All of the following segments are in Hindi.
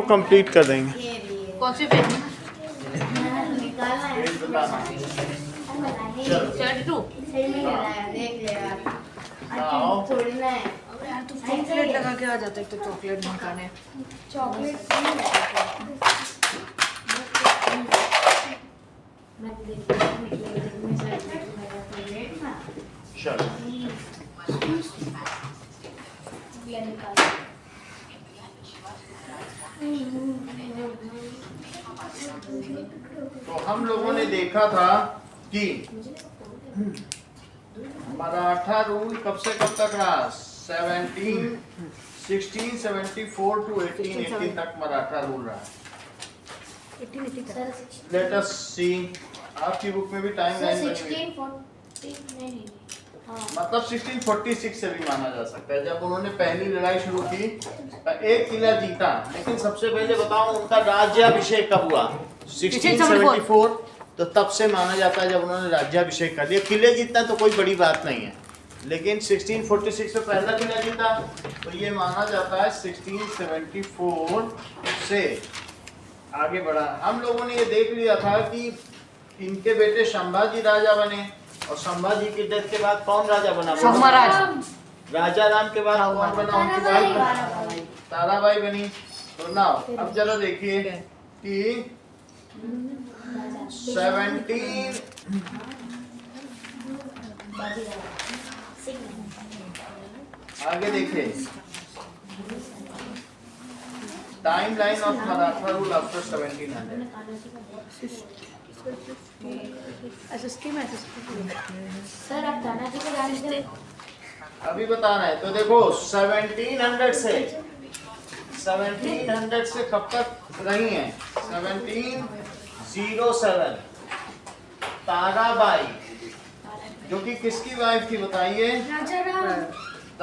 कंप्लीट कर देंगे। कौन सी पेज में? 32। यार तू चॉकलेट लगा के आ जाता है, तो चॉकलेट नहीं खाने। तो हम लोगों ने देखा था कि मराठा रूल कब से कब तक रहा? 1674 टू 1818 तक मराठा रूल रहा। लेट अस सी, आपकी बुक में भी टाइम लाइन बनी हुई है। मतलब 1646 से भी माना जा सकता है, जब उन्होंने पहली लड़ाई शुरू की। एक किला जीता, लेकिन सबसे पहले बताओ उनका राज्याभिषेक कब हुआ? 1674। तो तब से माना जाता है जब उन्होंने राज्याभिषेक कर लिया। किले जीतना तो कोई बड़ी बात नहीं है, लेकिन 1646 में पहला किला जीता, तो ये माना जाता है 1674 से आगे बढ़ा। हम लोगों ने ये देख लिया था कि इनके बेटे संभाजी राजा बने, और संभाजी की डेथ के बाद कौन राजा बना? राजा राम के बाद कौन बना? उनकी वाइफ ताराबाई बनी। तो नाउ अब जरा देखिए कि 17 आगे देखिए, time line of Maratha rule after 1700। Sir आप तानाजी को जानते हैं? अभी बता रहे हैं। तो देखो 1700 से कब तक रही हैं? 1707 ताराबाई, जो कि किसकी वाइफ थी बताइए? Raja Ram. The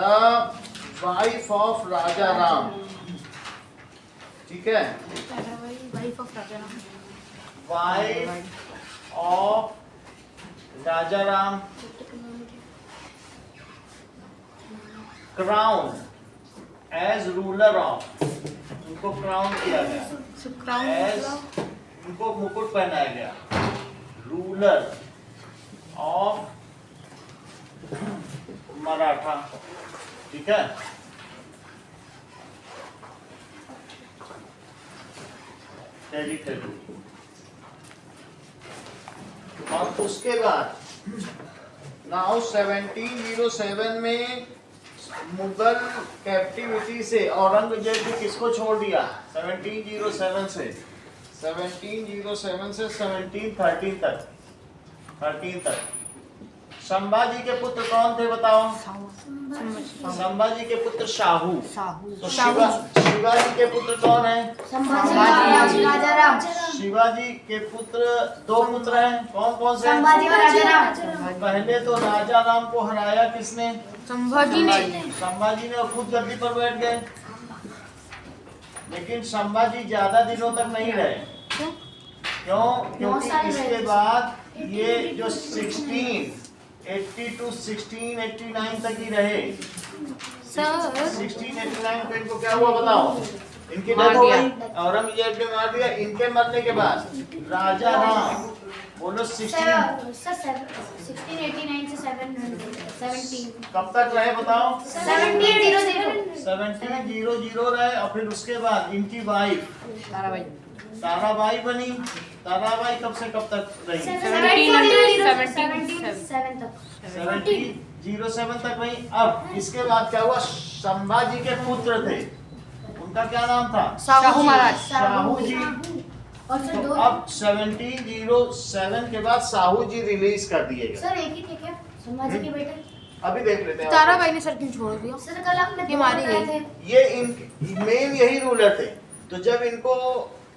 wife of Raja Ram. ठीक है, wife of Raja Ram. Wife of Raja Ram, crown as ruler of, उनको क्राउन किया गया, एज उनको मुकुट पहनाया गया, रूलर ऑफ मराठा। ठीक है, टेरिटरी। और उसके बाद नाउ 1707 में मुगल कैप्टिविटी से औरंगजेब ने किसको छोड़ दिया? 1707 से 1713 तक। संभाजी के पुत्र कौन थे बताओ? संभाजी के पुत्र शाहू। तो शिवाजी के पुत्र कौन है? राजा राम। शिवाजी के पुत्र दो पुत्र हैं, कौन कौन से? संभाजी और राजा राम। पहले तो राजा राम को हराया किसने? संभाजी ने। संभाजी ने, खुद गद्दी पर बैठ गए। लेकिन संभाजी ज्यादा दिनों तक नहीं रहे। क्यों? क्योंकि इसके बाद ये जो 1680 टू 1689 तक ही रहे। 1689 में इनको क्या हुआ बताओ? इनकी डेथ हो गई, औरंगजेब ने मार दिया। इनके मरने के बाद राजा राम, बोलो 1689 से 1717 कब तक रहे बताओ? 1700 रहे। और फिर उसके बाद इनकी वाइफ ताराबाई बनी। ताराबाई कब से कब तक रही? 1707 तक रही। अब इसके बाद क्या हुआ? संभाजी के पुत्र थे, उनका क्या नाम था? शाहू महाराज। शाहू जी। तो अब 1707 के बाद शाहू जी रिलीज कर दिए गए। सर एक ही थे क्या संभाजी के बेटे? अभी देख लेते हैं। ताराबाई ने सर क्यों छोड़ दिया? सर कल आपने मारी गई थे। ये मेन यही रूलर थे। तो जब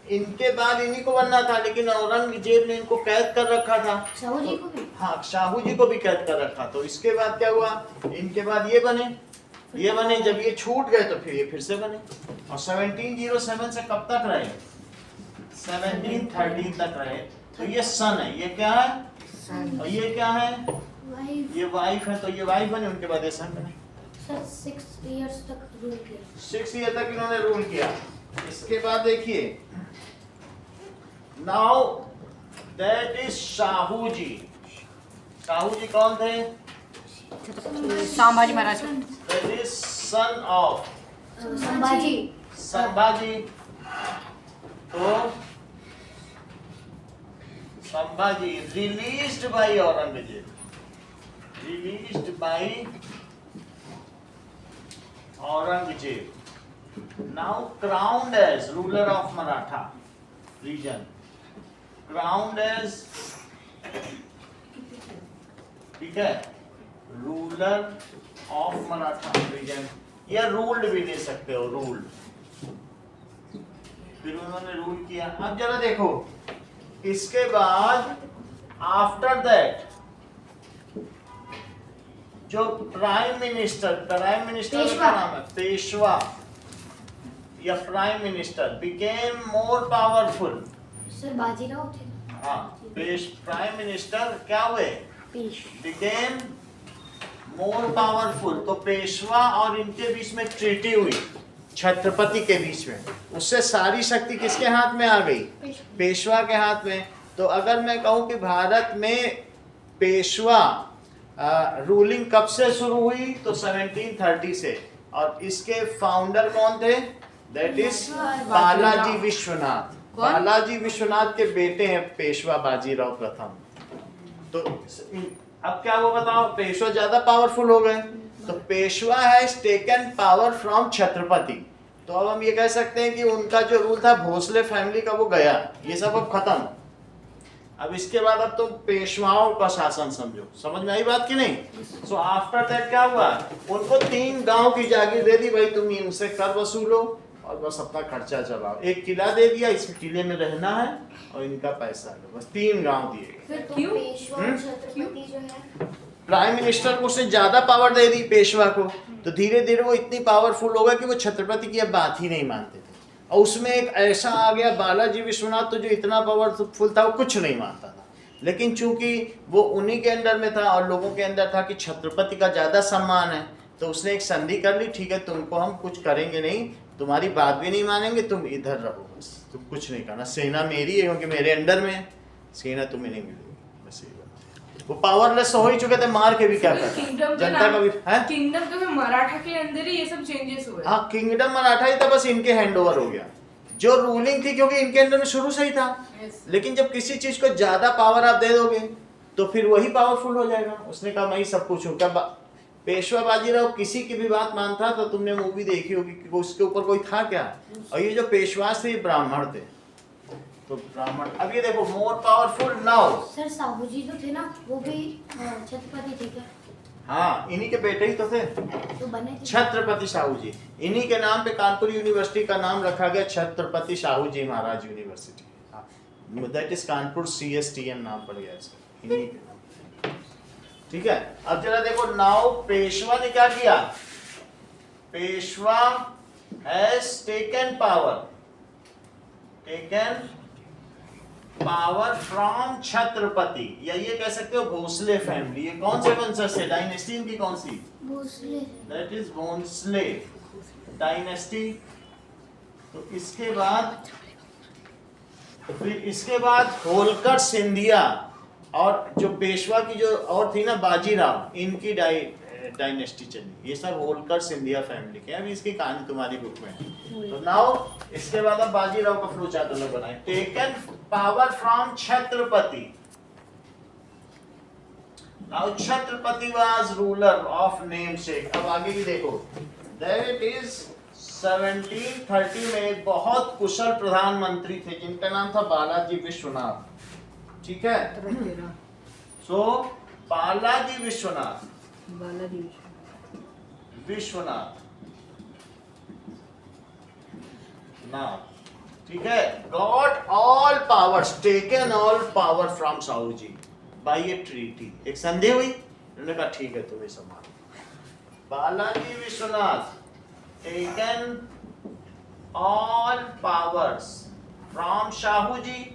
इनके बाद इन्हीं को बनना था, लेकिन औरंगजेब ने इनको कैद कर रखा था। शाहू जी को भी? हाँ, शाहू जी को भी कैद कर रखा। तो इसके बाद क्या हुआ? इनके बाद ये बने। जब ये छूट गए तो फिर ये फिर से बने। और 1707 से कब तक रहे? 1713 तक रहे। तो ये सन है, ये क्या है? और ये क्या है? ये वाइफ है। तो ये वाइफ बने, उनके बाद ये सन बने। सर 6 इयर्स तक रूल किया। 6 ईयर तक इन्होंने रूल किया। इसके बाद देखिए, now that is Shahu ji. Shahu ji कौन थे? Sambhaji Maharaj. That is son of Sambhaji. Sambhaji. तो Sambhaji released by Aurangzeb, released by Aurangzeb, now crowned as ruler of Maratha region, crowned as, ठीक है, रूलर ऑफ मराठा रीजन, या रूल्ड भी दे सकते हो, रूल्ड। फिर उन्होंने रूल किया। अब जरा देखो, इसके बाद आफ्टर दैट जो प्राइम मिनिस्टर का नाम है पेशवा या prime minister, became more powerful. Sir Bajirao थे। हाँ, प्राइम मिनिस्टर क्या हुए? Became more powerful. तो पेशवा और इनके बीच में ट्रीटी हुई, छत्रपति के बीच में। उससे सारी शक्ति किसके हाथ में आ गई? पेशवा के हाथ में। तो अगर मैं कहूं कि भारत में पेशवा रूलिंग कब से शुरू हुई, तो 1730 से। और इसके फाउंडर कौन थे? That is Balaji Vishwanath. बालाजी विश्वनाथ के बेटे हैं पेशवा बाजीराव प्रथम। तो अब क्या वो बताओ, पेशवा ज्यादा पावरफुल हो गए, तो Peshwa has taken power from Chhatrapati. तो अब हम ये कह सकते हैं कि उनका जो रूल था भोसले फैमिली का वो गया, ये सब अब खत्म। अब इसके बाद अब तुम पेशवाओं का शासन समझो। समझ में आई बात कि नहीं? सो आफ्टर दैट क्या हुआ, उनको 3 गांव की जागीर दे दी, भाई तुम इनसे कर वसूलो और बस अपना खर्चा चलाओ। एक किला दे दिया, इस किले में रहना है और इनका पैसा लो, बस 3 गांव दिए गए। छत्रपति जो है प्राइम मिनिस्टर को उसने ज्यादा पावर दे दी पेशवा को, तो धीरे धीरे वो इतनी पावरफुल हो गया कि वो छत्रपति की अब बात ही नहीं मानते थे। और उसमें एक ऐसा आ गया बालाजी विश्वनाथ, तो जो इतना पावरफुल था वो कुछ नहीं मानता था। लेकिन चूंकि वो उन्हीं के अंडर में था और लोगों के अंदर था कि छत्रपति का ज्यादा सम्मान है, तो उसने एक संधि कर ली, ठीक है तुमको हम कुछ करेंगे नहीं, तुम्हारी बात भी नहीं मानेंगे, तुम इधर रहो, बस तुम कुछ नहीं करना, सेना मेरी है क्योंकि मेरे अंडर में है, सेना तुम्हें नहीं मिलेगी, बस ये बात। वो पावरलेस हो ही चुके थे, मार के भी क्या करना, जनता का भी है। किंगडम तो फिर मराठा के अंदर ही ये सब चेंजेस हुए। हाँ, किंगडम मराठा ही था, बस इनके हैंड ओवर हो गया। जो रूलिंग थी क्योंकि इनके अंडर में शुरू से ही था, लेकिन जब किसी चीज को ज्यादा पावर आप दे दोगे तो फिर वही पावरफुल हो जाएगा। उसने कहा मैं ही सब कुछ हूँ। क्या पेशवा बाजीराव किसी की भी बात मानता, तो तुमने मूवी देखी होगी कि उसके ऊपर कोई था क्या? और ये जो पेशवास थे ब्राह्मण थे, तो ब्राह्मण। अब ये देखो, more powerful now. Sir Sahu ji जो थे ना, वो भी छत्रपति थे क्या? हाँ, इन्हीं के बेटे ही तो थे, तो बने थे छत्रपति साहू जी। इन्हीं के नाम पे कानपुर यूनिवर्सिटी का नाम रखा गया Chhatrapati Sahu ji Maharaj university. That is Kanpur CSTM नाम पड़ गया इसका, इन्हीं के नाम। ठीक है, अब जरा देखो, नाउ पेशवा ने क्या किया? Peshwa has taken power from Chhatrapati, या ये कह सकते हो भोसले फैमिली। ये कौन से वंशज थे? डायनेस्टी इनकी कौन सी? Bhosale. That is Bhosale dynasty. तो इसके बाद होलकर सिंधिया और जो पेशवा की जो और थी ना बाजीराव, इनकी डायनेस्टी चली। ये सब होलकर सिंधिया फैमिली के। अभी इसकी कहानी तुम्हारी बुक में है। तो नाउ इसके बाद अब बाजीराव का फ्लो चार्ट अलग बनाए। Taken power from Chhatrapati. Now Chhatrapati was ruler of namesake. अब आगे की देखो, दैट इज 1730 में एक बहुत कुशल प्रधानमंत्री थे जिनका नाम था बालाजी विश्वनाथ। ठीक है, सो बालाजी विश्वनाथ नाउ, ठीक है, got all powers, taken all power from Sahu ji by a treaty. एक संधि हुई, उन्होंने कहा ठीक है तुम्हें संभालो। Balaji Vishwanath taken all powers from Shahu ji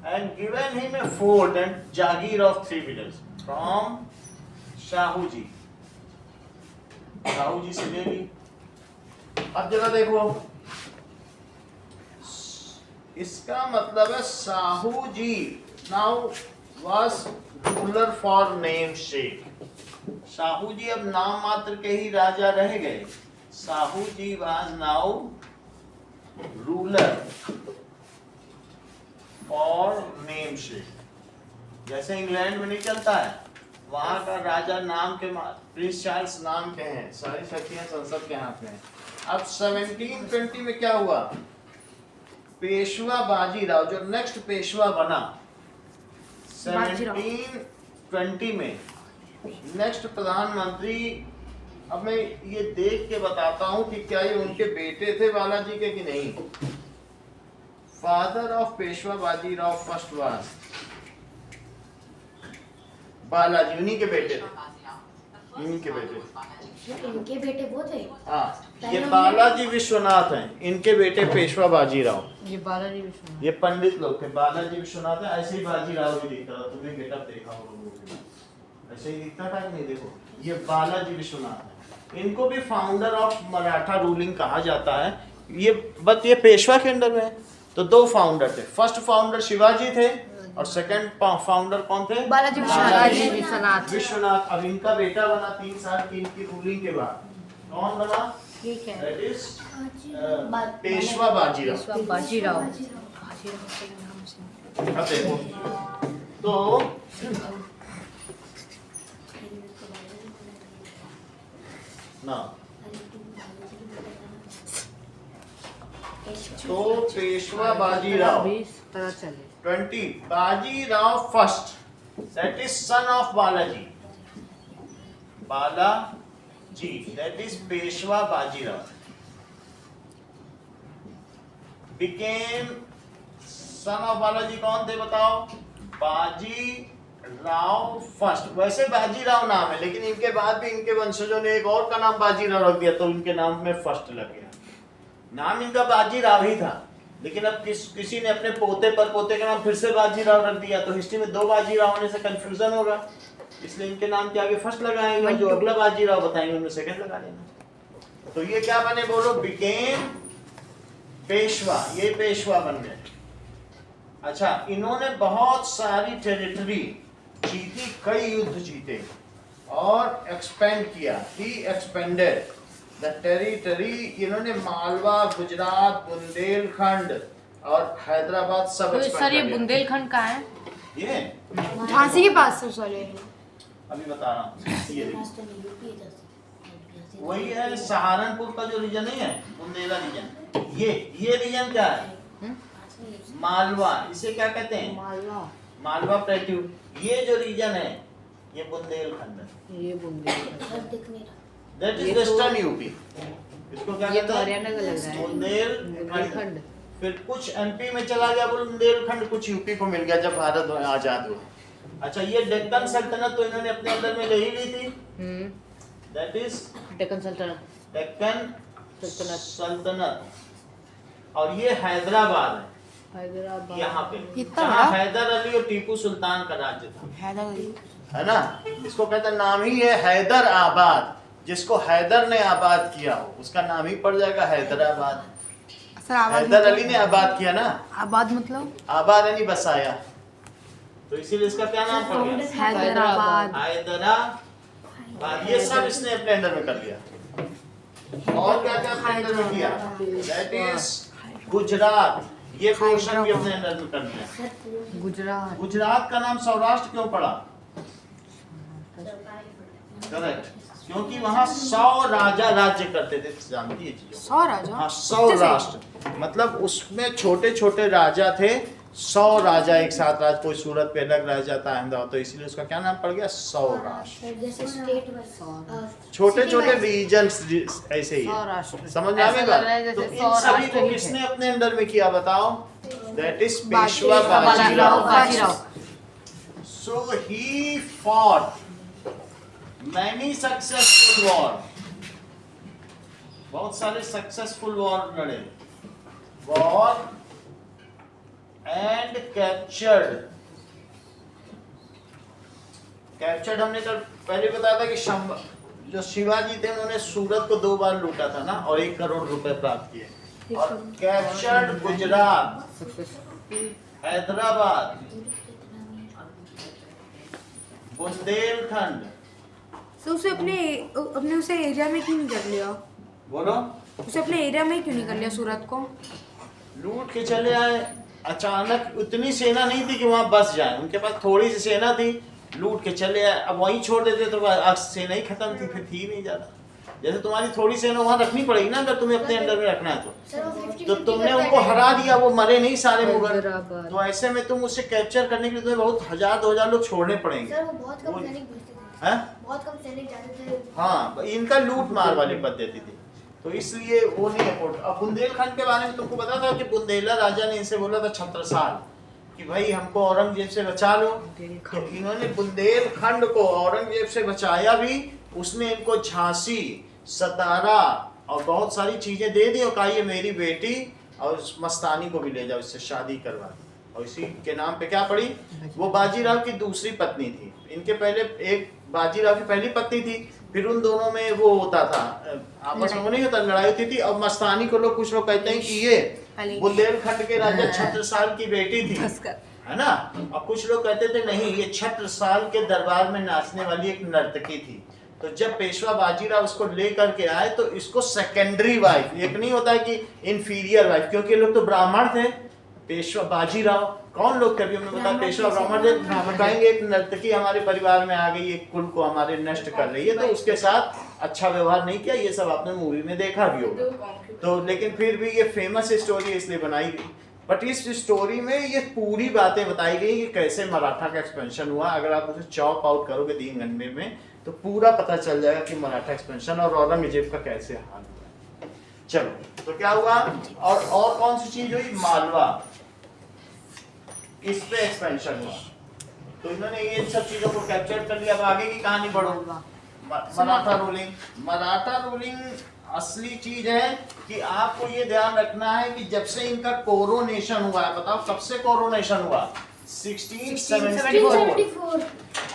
and given him a fort and jagir of 3 villages from Shahu ji. Shahu ji से ले ली। अब जरा देखो, इसका मतलब है Sahu ji now was ruler for namesake. Sahu ji अब नाम मात्र के ही राजा रह गए। Sahu ji was now ruler for namesake. जैसे इंग्लैंड में नहीं चलता है, वहां का राजा नाम के प्रिंस चार्ल्स नाम के हैं, सारी शक्तियां संसद के हाथ में हैं। अब 1720 में क्या हुआ, पेशवा बाजीराव जो नेक्स्ट पेशवा बना 1720 में नेक्स्ट प्रधानमंत्री। अब मैं ये देख के बताता हूं कि क्या ये उनके बेटे थे बालाजी के कि नहीं। Father of Peshwa Bajirao first was Balaji, उन्हीं के बेटे थे, इन्हीं के बेटे। इनके बेटे वो थे। हाँ, ये बालाजी विश्वनाथ हैं, इनके बेटे पेशवा बाजीराव। ये बालाजी विश्वनाथ, ये पंडित लोग थे। बालाजी विश्वनाथ है, ऐसे ही बाजीराव भी दिखता था, तुमने गेटअप देखा होगा, ऐसे ही दिखता था कि नहीं। देखो ये बालाजी विश्वनाथ है, इनको भी फाउंडर ऑफ मराठा रूलिंग कहा जाता है। ये बट ये पेशवा के अंडर में है। तो दो फाउंडर थे, फर्स्ट फाउंडर शिवाजी थे और सेकंड फाउंडर कौन थे, बालाजी विश्वनाथ। विश्वनाथ। अब इनका बेटा बना 3 साल की इनकी रूलिंग के बाद, कौन बना, ठीक है, दैट इज पेशवा बाजीराव। बाजीराव। अब देखो तो ना, तो Peshwa Bajirao 20 Bajirao first, that is son of Balaji, Balaji that is Peshwa Bajirao became son of Balaji. कौन थे बताओ, बाजी राव फर्स्ट। वैसे बाजीराव नाम है, लेकिन इनके बाद भी इनके वंशजों ने एक और का नाम बाजीराव रख दिया, तो उनके नाम में फर्स्ट लग गया। नाम इनका बाजीराव ही था, लेकिन अब किसी ने अपने पोते पर पोते का नाम फिर से बाजीराव रख दिया, तो हिस्ट्री में 2 बाजीराव होने से कंफ्यूजन होगा, इसलिए इनके नाम के आगे फर्स्ट लगाएंगे, जो अगला बाजीराव बताएंगे उनमें सेकंड लगा लेना। तो ये क्या बने बोलो, बिकेम पेशवा, ये पेशवा बन गए। अच्छा, इन्होंने बहुत सारी टेरिटरी जीती, कई युद्ध जीते और एक्सपेंड किया। ही एक्सपेंडेड द टेरिटरी। इन्होंने मालवा, गुजरात, बुंदेलखंड और हैदराबाद सब तो एक्सपेंड सर ये कर दिया। बुंदेलखंड कहाँ है? ये झांसी के पास सर साले। अभी बता रहा हूँ, ये देखो रास्ता नहीं, यूपी इधर से। वही है सहारनपुर का जो रीजन नहीं है, बुंदेला रीजन। ये रीजन क्या है, मालवा, इसे क्या कहते हैं, मालवा प्लेट्यू। ये जो रीजन है ये बुंदेलखंड है, ये बुंदेलखंड, घर दिख नहीं रहा। दैट इज ये तो- वेस्टर्न यूपी। इसको क्या ये कहते तो हैं, हरियाणा का लग रहा है। बुंदेलखंड। बुंदेलखंड। फिर कुछ एमपी में चला गया बुंदेलखंड, कुछ यूपी को मिल गया जब भारत आजाद हुआ। अच्छा, ये डेक्कन सल्तनत तो इन्होंने अपने अंदर में ले ही ली थी, दैट इज डेक्कन सल्तनत, डेक्कन सल्तनत। सल्तनत। और ये हैदराबाद है, हैदराबाद यहाँ पे इतना जहाँ बड़ा? हैदर अली और टीपू सुल्तान का राज्य था, हैदराबाद। है ना। इसको कहते हैं, नाम ही है हैदर आबाद। जिसको हैदर ने आबाद किया हो उसका नाम ही पड़ जाएगा हैदराबाद। सर आबाद हैदर अली ने आबाद किया ना, आबाद मतलब आबाद यानी बसाया, तो इसीलिए इसका क्या नाम पड़ गया, हैदराबाद। हैदराबाद। ये सब इसने अपने अंडर में कर लिया। और क्या क्या अपने अंडर में किया, दैट इज गुजरात। ये पोर्शन भी अपने अंडर में कर लिया। गुजरात। गुजरात का नाम सौराष्ट्र क्यों पड़ा, करेक्ट, क्योंकि वहाँ 100 राजा राज्य करते थे, जानती है चीजों। 100 राजा। हाँ, 100 राष्ट्र, मतलब उसमें छोटे छोटे राजा थे, 100 राजा एक साथ राज। कोई सूरत पे अलग रह जाता है अहमदाबाद, तो इसीलिए उसका क्या नाम पड़ गया, 100 राष्ट्र। जैसे स्टेट वाइज छोटे छोटे रीजन्स ऐसे ही है। सौराष्ट्र। समझ में ऐसा आएगा। लग रहा है जैसे तो इन सौराष्ट्र सभी को ही है। किसने अपने अंडर में किया बताओ, that is Peshwa Bajirao. Bajirao. So he fought many successful war, बहुत सारे सक्सेसफुल वॉर लड़े, वॉर एंड कैप्चर्ड। कैप्चर्ड हमने कल पहले बताया था कि जो शिवाजी थे उन्होंने सूरत को 2 बार लूटा था ना, और 1 करोड़ रुपए प्राप्त किए। और कैप्चर्ड गुजरात, हैदराबाद, बुंदेलखंड। तो उसे अपने उसे एरिया में क्यों नहीं कर लिया? बोलो। उसे अपने एरिया में क्यों नहीं कर लिया सूरत को? लूट के चले आए। अचानक उतनी सेना नहीं थी कि वहां बस जाए, उनके पास थोड़ी सी सेना थी, लूट के चले आए। अब वहीं छोड़ देते तो सेना ही खत्म थी, फिर थी नहीं ज्यादा। जैसे तुम्हारी थोड़ी सेना वहां रखनी पड़ेगी ना अगर तुम्हें अपने अंडर में रखना है तो तुमने उनको हरा दिया, वो मरे नहीं सारे मुगल, तो ऐसे में तुम उससे कैप्चर करने के लिए तुम्हें बहुत 1000-2000 लोग छोड़ने पड़ेंगे। सर वो बहुत कम सैनिक भेजते थे। हैं? बहुत कम सैनिक जाते थे। हाँ, इनका लूट मार वाली पद्धति थी, तो इसलिए वो नहीं अफोर्ड। अब बुंदेलखंड के बारे में तुमको पता था कि बुंदेला राजा ने इनसे बोला था छत्रसाल कि भाई हमको औरंगजेब से बचा लो, तो इन्होंने बुंदेलखंड को औरंगजेब से बचाया भी। उसने इनको झांसी, सतारा और बहुत सारी चीजें दे दी और कहा ये मेरी बेटी और उस मस्तानी को भी ले जाओ, इससे शादी करवा दी। और इसी के नाम पे क्या पड़ी, वो बाजीराव की दूसरी पत्नी थी। इनके पहले एक बाजीराव की पहली पत्नी थी, फिर उन दोनों में वो होता था आपस में, वो नहीं होता, लड़ाई होती थी। और मस्तानी को लोग कुछ लोग कहते हैं कि ये बुंदेलखंड के राजा छत्रसाल की बेटी थी, है ना। और कुछ लोग कहते थे नहीं, ये छत्रसाल के दरबार में नाचने वाली एक नर्तकी थी। तो जब पेशवा बाजीराव उसको ले करके आए तो इसको सेकेंडरी वाइफ, एक नहीं होता है कि इंफीरियर वाइफ, क्योंकि लोग तो ब्राह्मण थे। पेशवा बाजीराव कौन लोग कभी हमने बताया, पेशवा ब्राह्मण थे, कहेंगे एक नर्तकी हमारे परिवार में आ गई, एक कुल को हमारे नष्ट कर रही है, तो उसके साथ अच्छा व्यवहार नहीं किया। ये सब आपने मूवी में देखा भी होगा। तो लेकिन फिर भी ये फेमस स्टोरी इसलिए बनाई गई। बट इस स्टोरी में ये पूरी बातें बताई गई कि कैसे मराठा का एक्सपेंशन हुआ। अगर आप उसे चॉप आउट करोगे 3 घंटे में तो पूरा पता चल जाएगा कि मराठा एक्सपेंशन और औरंगजेब का कैसे हाल हुआ। चलो तो क्या हुआ, और कौन सी चीज हुई, मालवा, इस पे एक्सपेंशन हुआ। तो इन्होंने ये सब चीजों को कैप्चर कर लिया। अब आगे की कहानी बढ़ो। मराठा रूलिंग। मराठा रूलिंग असली चीज है कि आपको ये ध्यान रखना है कि जब से इनका कोरोनेशन हुआ है, बताओ कब से कोरोनेशन हुआ, 1674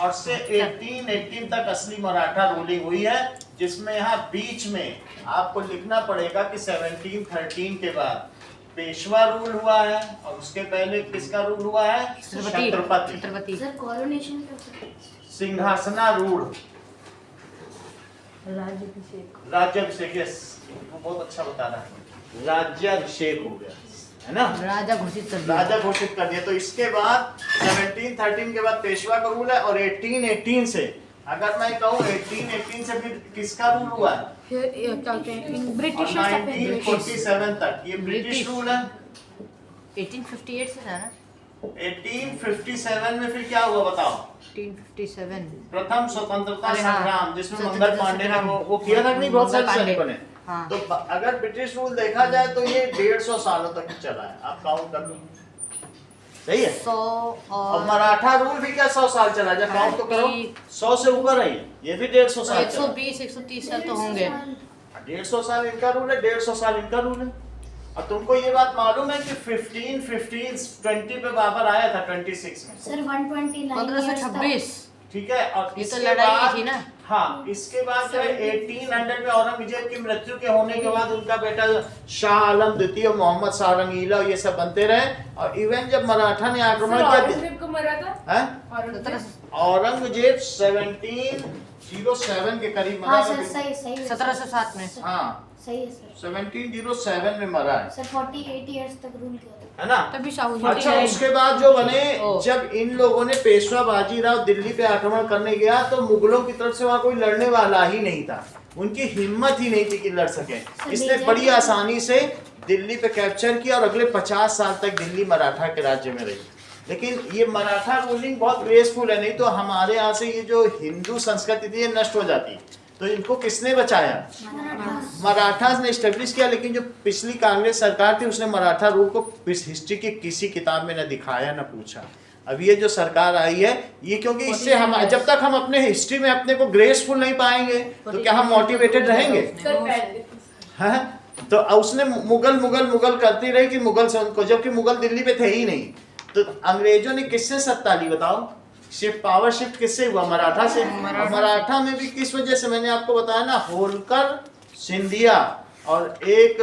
और से 1818 तक असली मराठा रूलिंग हुई है। जिसमें यहाँ बीच में आपको लिखना पड़ेगा कि 1713 के बाद पेशवा रूल हुआ है और उसके पहले किसका रूल हुआ है, छत्रपति। सर कोरोनेशन सिंहासनारूढ़, राज्याभिषेक, यस वो बहुत अच्छा बता रहा है, राज्याभिषेक हो गया है ना, राजा घोषित कर दिया। राजा घोषित कर दिया। तो इसके बाद 1713 के बाद पेशवा का रूल है और 1818 से, अगर मैं कहूँ 1818 से फिर किसका रूल हुआ है, ब्रिटिश 1947 तक ये ब्रिटिश रूल है। 1858 से था ना, 1857 में फिर क्या हुआ बताओ, 1857 प्रथम स्वतंत्रता अरे हाँ, संग्राम, जिसमें मंगल स्वतंत्रता पांडे ने संग्राम। वो किया था कि नहीं, बहुत सारे मंगल सैनिकों ने। हाँ। तो अगर ब्रिटिश रूल देखा जाए तो ये 150 सालों तक चला है, आप काउंट कर लो, सही है। 100 और मराठा रूल भी क्या 100 साल चला, जब काउंट तो करो 100 से ऊपर है ये भी 150 साल चला। 120-130 साल तो होंगे। 150 साल इनका रूल है, 150 साल इनका रूल है। और तुमको ये बात मालूम है कि 1520 पे बाबर आया था 26 में, सर 129 1526। ठीक है। और ये तो इसके लड़ाई बाद थी ना। हाँ, इसके बाद जो है 1800 में औरंगजेब की मृत्यु के होने के बाद उनका बेटा शाह आलम द्वितीय और मोहम्मद शाह रंगीला ये सब बनते रहे। और इवन जब मराठा ने आक्रमण किया, औरंगजेब को मरा था, औरंगजेब 1707 के करीब मरा हाँ है। सर सही सही है, 1707 में। हाँ, सही है सर। 1707 में मरा है, सर 48 इयर्स तक रूल किया था। है ना। तभी शाहू अच्छा, उसके बाद जो बने, ओ। जब इन लोगों ने पेशवा बाजीराव दिल्ली पे आक्रमण करने गया तो मुगलों की तरफ से वहां कोई लड़ने वाला ही नहीं था, उनकी हिम्मत ही नहीं थी कि लड़ सके। इसने बड़ी आसानी से दिल्ली पे कैप्चर किया और अगले 50 साल तक दिल्ली मराठा के राज्य में रही। लेकिन ये मराठा रूलिंग बहुत वेस्टफुल है, नहीं तो हमारे यहाँ से ये जो हिंदू संस्कृति थी ये नष्ट हो जाती। तो इनको किसने बचाया, मराठास ने स्टेब्लिश किया। लेकिन जो पिछली कांग्रेस सरकार थी उसने मराठा रूल को हिस्ट्री की किसी किताब में न दिखाया न पूछा। अब ये जो सरकार आई है ये, क्योंकि इससे हम जब तक हम अपने हिस्ट्री में अपने को ग्रेसफुल नहीं पाएंगे तो क्या हम मोटिवेटेड रहेंगे, हैं? तो उसने मुगल करती रही कि मुगल से उनको, जबकि मुगल दिल्ली पे थे ही नहीं। तो अंग्रेजों ने किससे सत्ता ली बताओ, पावर शिफ्ट किससे हुआ, मराठा से। मराठा में भी किस वजह से, मैंने आपको बताया ना, होलकर, सिंधिया और एक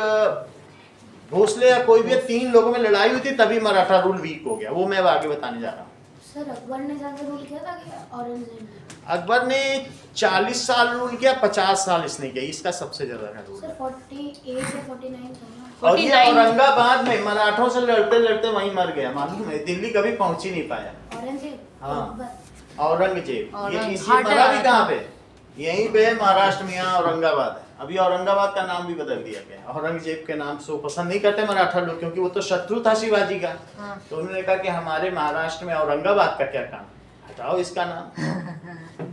भोसले या कोई भी 3 लोगों में लड़ाई हुई थी तभी मराठा रूल वीक हो गया। वो मैं अब आगे बताने जा रहा हूँ। सर अकबर ने ज्यादा रूल किया था कि औरंगजेब ने? अकबर ने 40 साल रूल किया, 50 साल इसने किया, इसका सबसे ज्यादा है रूल। सर 48 या 49 था ना? और ये 49 औरंगाबाद में मराठों से लड़ते लड़ते वहीं मर गया, मालूम है? दिल्ली कभी पहुंच ही नहीं पाया। औरंगजेब? हाँ। अकबर? औरंगजेब ये औरंग- इसी हार्ट मरा भी अटैक। कहाँ पे? यहीं पे महाराष्ट्र में, यहाँ औरंगाबाद है। अभी औरंगाबाद का नाम भी बदल दिया गया, औरंगजेब के नाम से वो पसंद नहीं करते मराठा लोग, क्योंकि वो तो शत्रु था शिवाजी का। हाँ। तो उन्होंने कहा कि हमारे महाराष्ट्र में औरंगाबाद का क्या काम, हटाओ इसका नाम।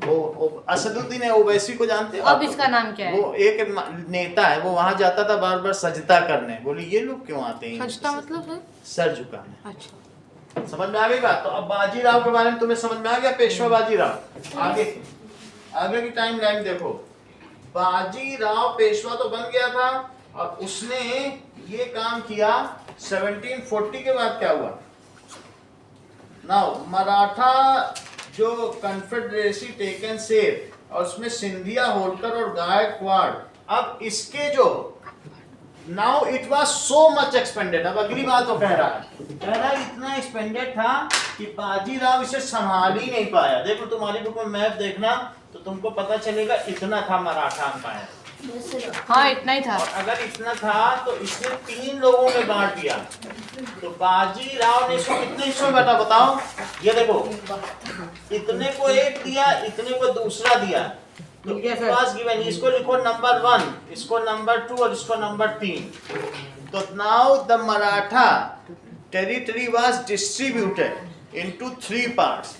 वो असदुद्दीन ओवैसी को जानते हो? अब इसका नाम क्या है? वो एक नेता है, वो वहां जाता था बार बार सजदा करने। बोली ये लोग क्यों आते हैं? सजदा मतलब है? सर झुकाने। अच्छा। समझ में आ गई बात? तो अब बाजीराव के बारे में तुम्हें समझ में आ गया, पेशवा बाजीराव। आगे की टाइम लाइन देखो। बाजीराव पेशवा तो बन गया था, और उसने ये काम किया। 1740 के बाद क्या हुआ? नाउ मराठा जो कन्फेडरेसी टेकन शेप, और उसमें सिंधिया, होलकर और गायकवाड़। अब इसके जो now it was so much expanded. अब अगली बात तो कह रहा है इतना एक्सपेंडेड था कि बाजीराव इसे संभाल ही नहीं पाया। देखो तुम्हारी बुक में मैप देखना तो तुमको पता चलेगा इतना था मराठा अंपायर। हाँ इतना ही था। और अगर इतना था तो इसने 3 लोगों में बांट दिया। तो बाजीराव ने इसको कितने हिस्सों में बांटा बताओ? ये देखो, इतने को एक दिया, इतने को दूसरा दिया। तो पास गिवन, इसको लिखो नंबर 1, इसको नंबर 2 और इसको नंबर 3। तो now the Maratha territory was distributed into 3 parts,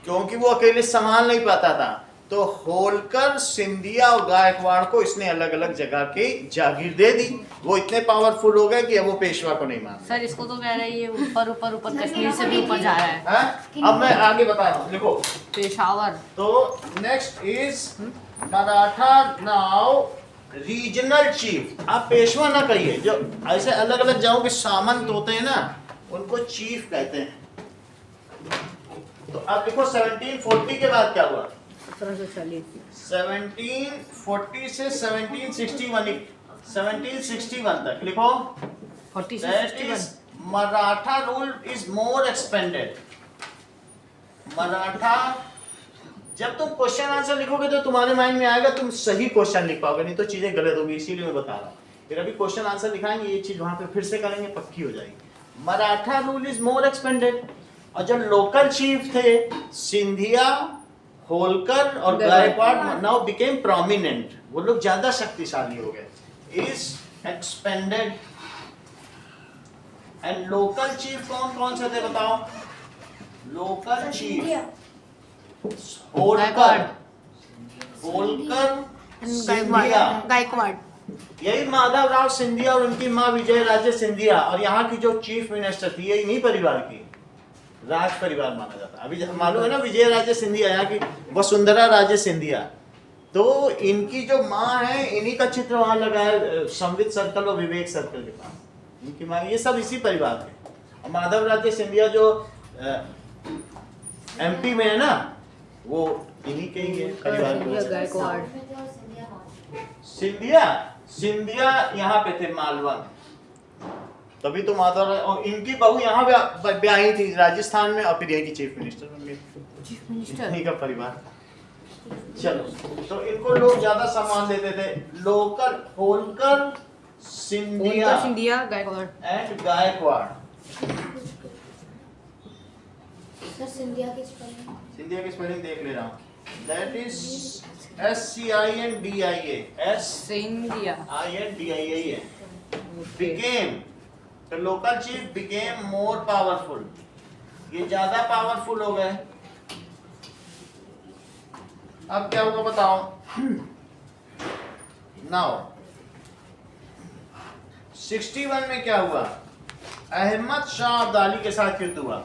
क्योंकि वो अकेले संभाल नहीं पाता था। तो होलकर, सिंधिया और गायकवाड़ को इसने अलग अलग जगह के जागीर दे दी। वो इतने पावरफुल हो गए कि अब वो पेशवा को नहीं मानते। सर इसको तो कह रहा है ये ऊपर ऊपर ऊपर कश्मीर से भी ऊपर जा रहा है। हाँ? अब मैं आगे बता रहा हूँ, देखो। पेशावर। तो next is Maratha now regional chief. आप पेशवा ना कहिए, जो ऐसे अलग अलग जगहों के सामंत होते हैं ना, उनको चीफ कहते हैं। तो अब देखो 1740 के बाद क्या हुआ? 1740 से 1761 तक लिखो। 46 Maratha rule is more expanded. Maratha, जब तुम क्वेश्चन आंसर लिखोगे तो तुम्हारे माइंड में आएगा, तुम सही क्वेश्चन लिख पाओगे, नहीं तो चीजें गलत होगी। इसीलिए मैं बता रहा हूँ। फिर अभी क्वेश्चन आंसर लिखाएंगे, ये चीज वहां पे फिर से करेंगे, पक्की हो जाएगी। Maratha rule is more expanded. और जो लोकल चीफ थे सिंधिया, होलकर और गायकवाड़ नाउ बिकेम प्रोमिनेंट। वो लोग ज्यादा शक्तिशाली हो गए। Is expanded. And local chief कौन कौन से थे बताओ? Local chief Holkar, Scindia, Gaikwad. यही माधवराव सिंधिया और उनकी माँ विजय राजे सिंधिया। और यहाँ की जो चीफ मिनिस्टर थी, यही इन्हीं परिवार की, राज परिवार माना जाता है। अभी मालूम है ना, विजय राजे सिंधिया, यहाँ की वसुंधरा राजे सिंधिया। तो इनकी जो माँ है, इन्हीं का चित्र वहां लगा है संवित सर्कल और विवेक सर्कल के पास। इनकी माँ, ये सब इसी परिवार के। और माधव राजे सिंधिया जो एमपी में है ना, वो इन्हीं के ही है परिवार के। गायकवाड़। सिंधिया यहाँ पे थे, मालवन। तभी तो माधव, और इनकी बहू यहाँ ब्याही थी राजस्थान में, और फिर यही की चीफ मिनिस्टर बन गई। Chief minister. इन्हीं का परिवार था। चलो, तो इनको लोग ज्यादा सम्मान देते थे। Local Holkar, Scindia Gaikwad and Gaikwad. Sir Scindia की स्पेलिंग? सिंधिया की स्पेलिंग देख ले रहा हूँ। That is SCINDIA। Scindia. SINDIA है। Became, the local chief became more powerful। ये ज्यादा पावरफुल हो गए। अब क्या होगा बताओ? नाउ 61 में क्या हुआ? अहमद शाह अब्दाली के साथ युद्ध हुआ।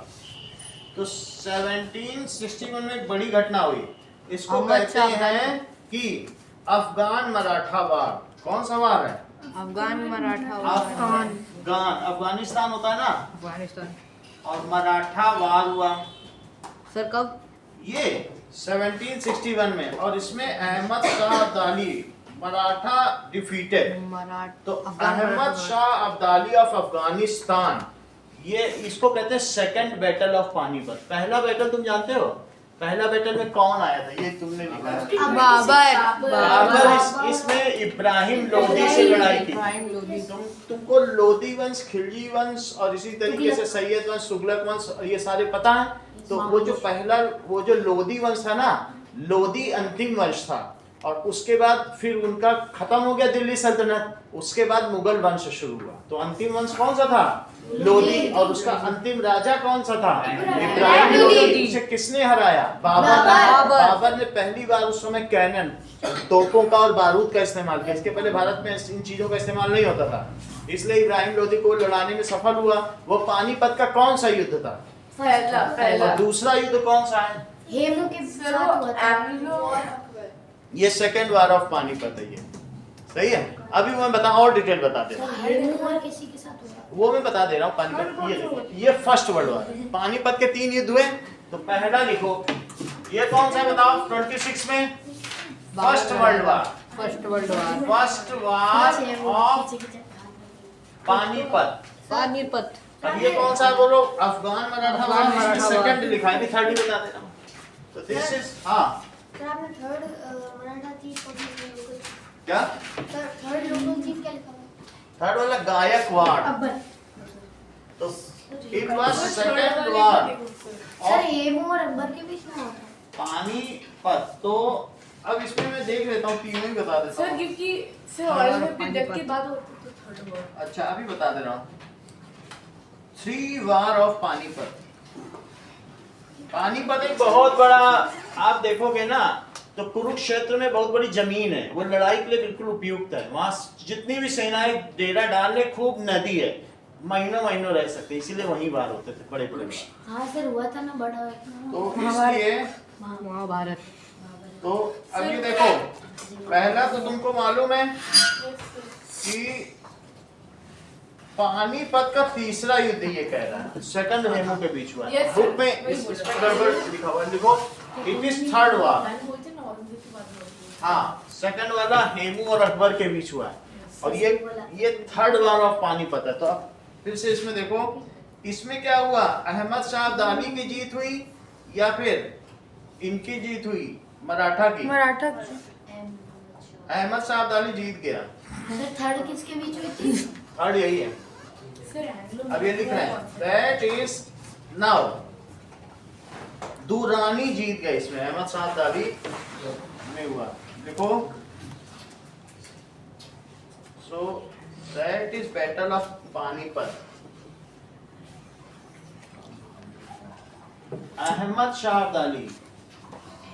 तो 1761 में एक बड़ी घटना हुई। इसको कहते हैं कि अफगान मराठा वार। कौन सा वार है? अफगान मराठा। अफगानिस्तान होता है ना, अफगानिस्तान। और मराठा वार हुआ। सर कब? ये 1761 में। और इसमें अहमद शाह अब्दाली मराठा डिफीटेड। मराठा तो अहमद शाह अब्दाली ऑफ अफगानिस्तान, ये इसको कहते हैं सेकंड बैटल ऑफ पानीपत। पहला बैटल तुम जानते हो? पहला बैटल में कौन आया था? ये तुमने लिखा है बाबर। इसमें इब्राहिम लोदी से लड़ाई थी। तुमको लोदी वंश, खिलजी वंश और इसी तरीके से सैयद वंश, तुगलक वंश ये सारे पता है। तो वो जो पहला वो जो लोदी वंश था ना, लोदी अंतिम वंश था और उसके बाद फिर उनका खत्म हो गया दिल्ली सल्तनत, उसके बाद मुगल वंश शुरू हुआ। तो अंतिम वंश कौन सा था? लोदी। और उसका अंतिम राजा कौन सा था? इब्राहिम लोदी। उसे किसने हराया? बाबर ने पहली बार उस समय कैनन, तोपों का और बारूद का इस्तेमाल किया। इसके पहले भारत में इन चीजों का इस्तेमाल नहीं होता था, इसलिए इब्राहिम लोदी को लड़ाने में सफल हुआ। वो पानीपत का कौन सा युद्ध था? पहला। और दूसरा युद्ध कौन सा है? हेमू के साथ हुआ था। ये सेकेंड वार ऑफ पानीपत है। ये सही है। अभी मैं और डिटेल बता दे रहा हूँ। हेमू और किसी के साथ हुआ? वो मैं बता दे रहा हूँ। पानीपत ये फर्स्ट वर्ल्ड वार। पानीपत के 3 युद्ध हुए। तो पहला लिखो, ये कौन सा है बताओ? 26 में first world war. First world war. First war of Panipat. Panipat. अब ये कौन सा बोलो? अफगान मराठा वार। सेकंड लिखा है, थर्ड ही बता दे रहा हूँ। तो दिस इज सर आपने थर्ड मराठा चीज को क्या? सर थर्ड लोकल चीज क्या लिखा है? थर्ड वाला गायकवाड़। अकबर। तो it was second war sir Hemu और अकबर के बीच में हुआ था। पानीपत। तो अब इसमें मैं देख लेता हूँ, तीनों ही बता देता सर हूँ। क्योंकि सर और में डेथ के बाद होता तो थर्ड वर्ड। अच्छा अभी बता दे रहा हूँ। 3 वार ऑफ पानीपत। पानीपत एक बहुत बड़ा, आप देखोगे ना तो कुरुक्षेत्र में बहुत बड़ी जमीन है, वो लड़ाई के लिए बिल्कुल उपयुक्त है। वहां जितनी भी सेनाएं डेरा डाल ले, खूब नदी है, महीनों महीनों रह सकते, इसीलिए वहीं वार होते थे, बड़े बड़े वार। हाँ सर हुआ था ना बड़ा। तो इसलिए महाभारत। तो अभी देखो, पहला तो तुमको मालूम है कि पानीपत का तीसरा युद्ध ये कह रहा है सेकंड हेमू के बीच हुआ है। बुक में इसमें गड़बड़ लिखा हुआ है, लिखो इट इज थर्ड वार। हाँ, सेकंड वाला हेमू और अकबर के बीच हुआ है और ये थर्ड वार ऑफ पानीपत है। तो अब फिर से इसमें देखो, इसमें क्या हुआ? अहमद शाह अब्दाली की जीत हुई या फिर इनकी जीत हुई, मराठा की? मराठा। अहमद शाह अब्दाली जीत गया। सर थर्ड किसके बीच हुई थी? थर्ड यही है। अब ये लिख रहे हैं दैट इज नाउ दुरानी जीत गए। इसमें अहमद शाह अब्दाली में हुआ, लिखो so that is battle of Panipat. Ahmad Shah Abdali,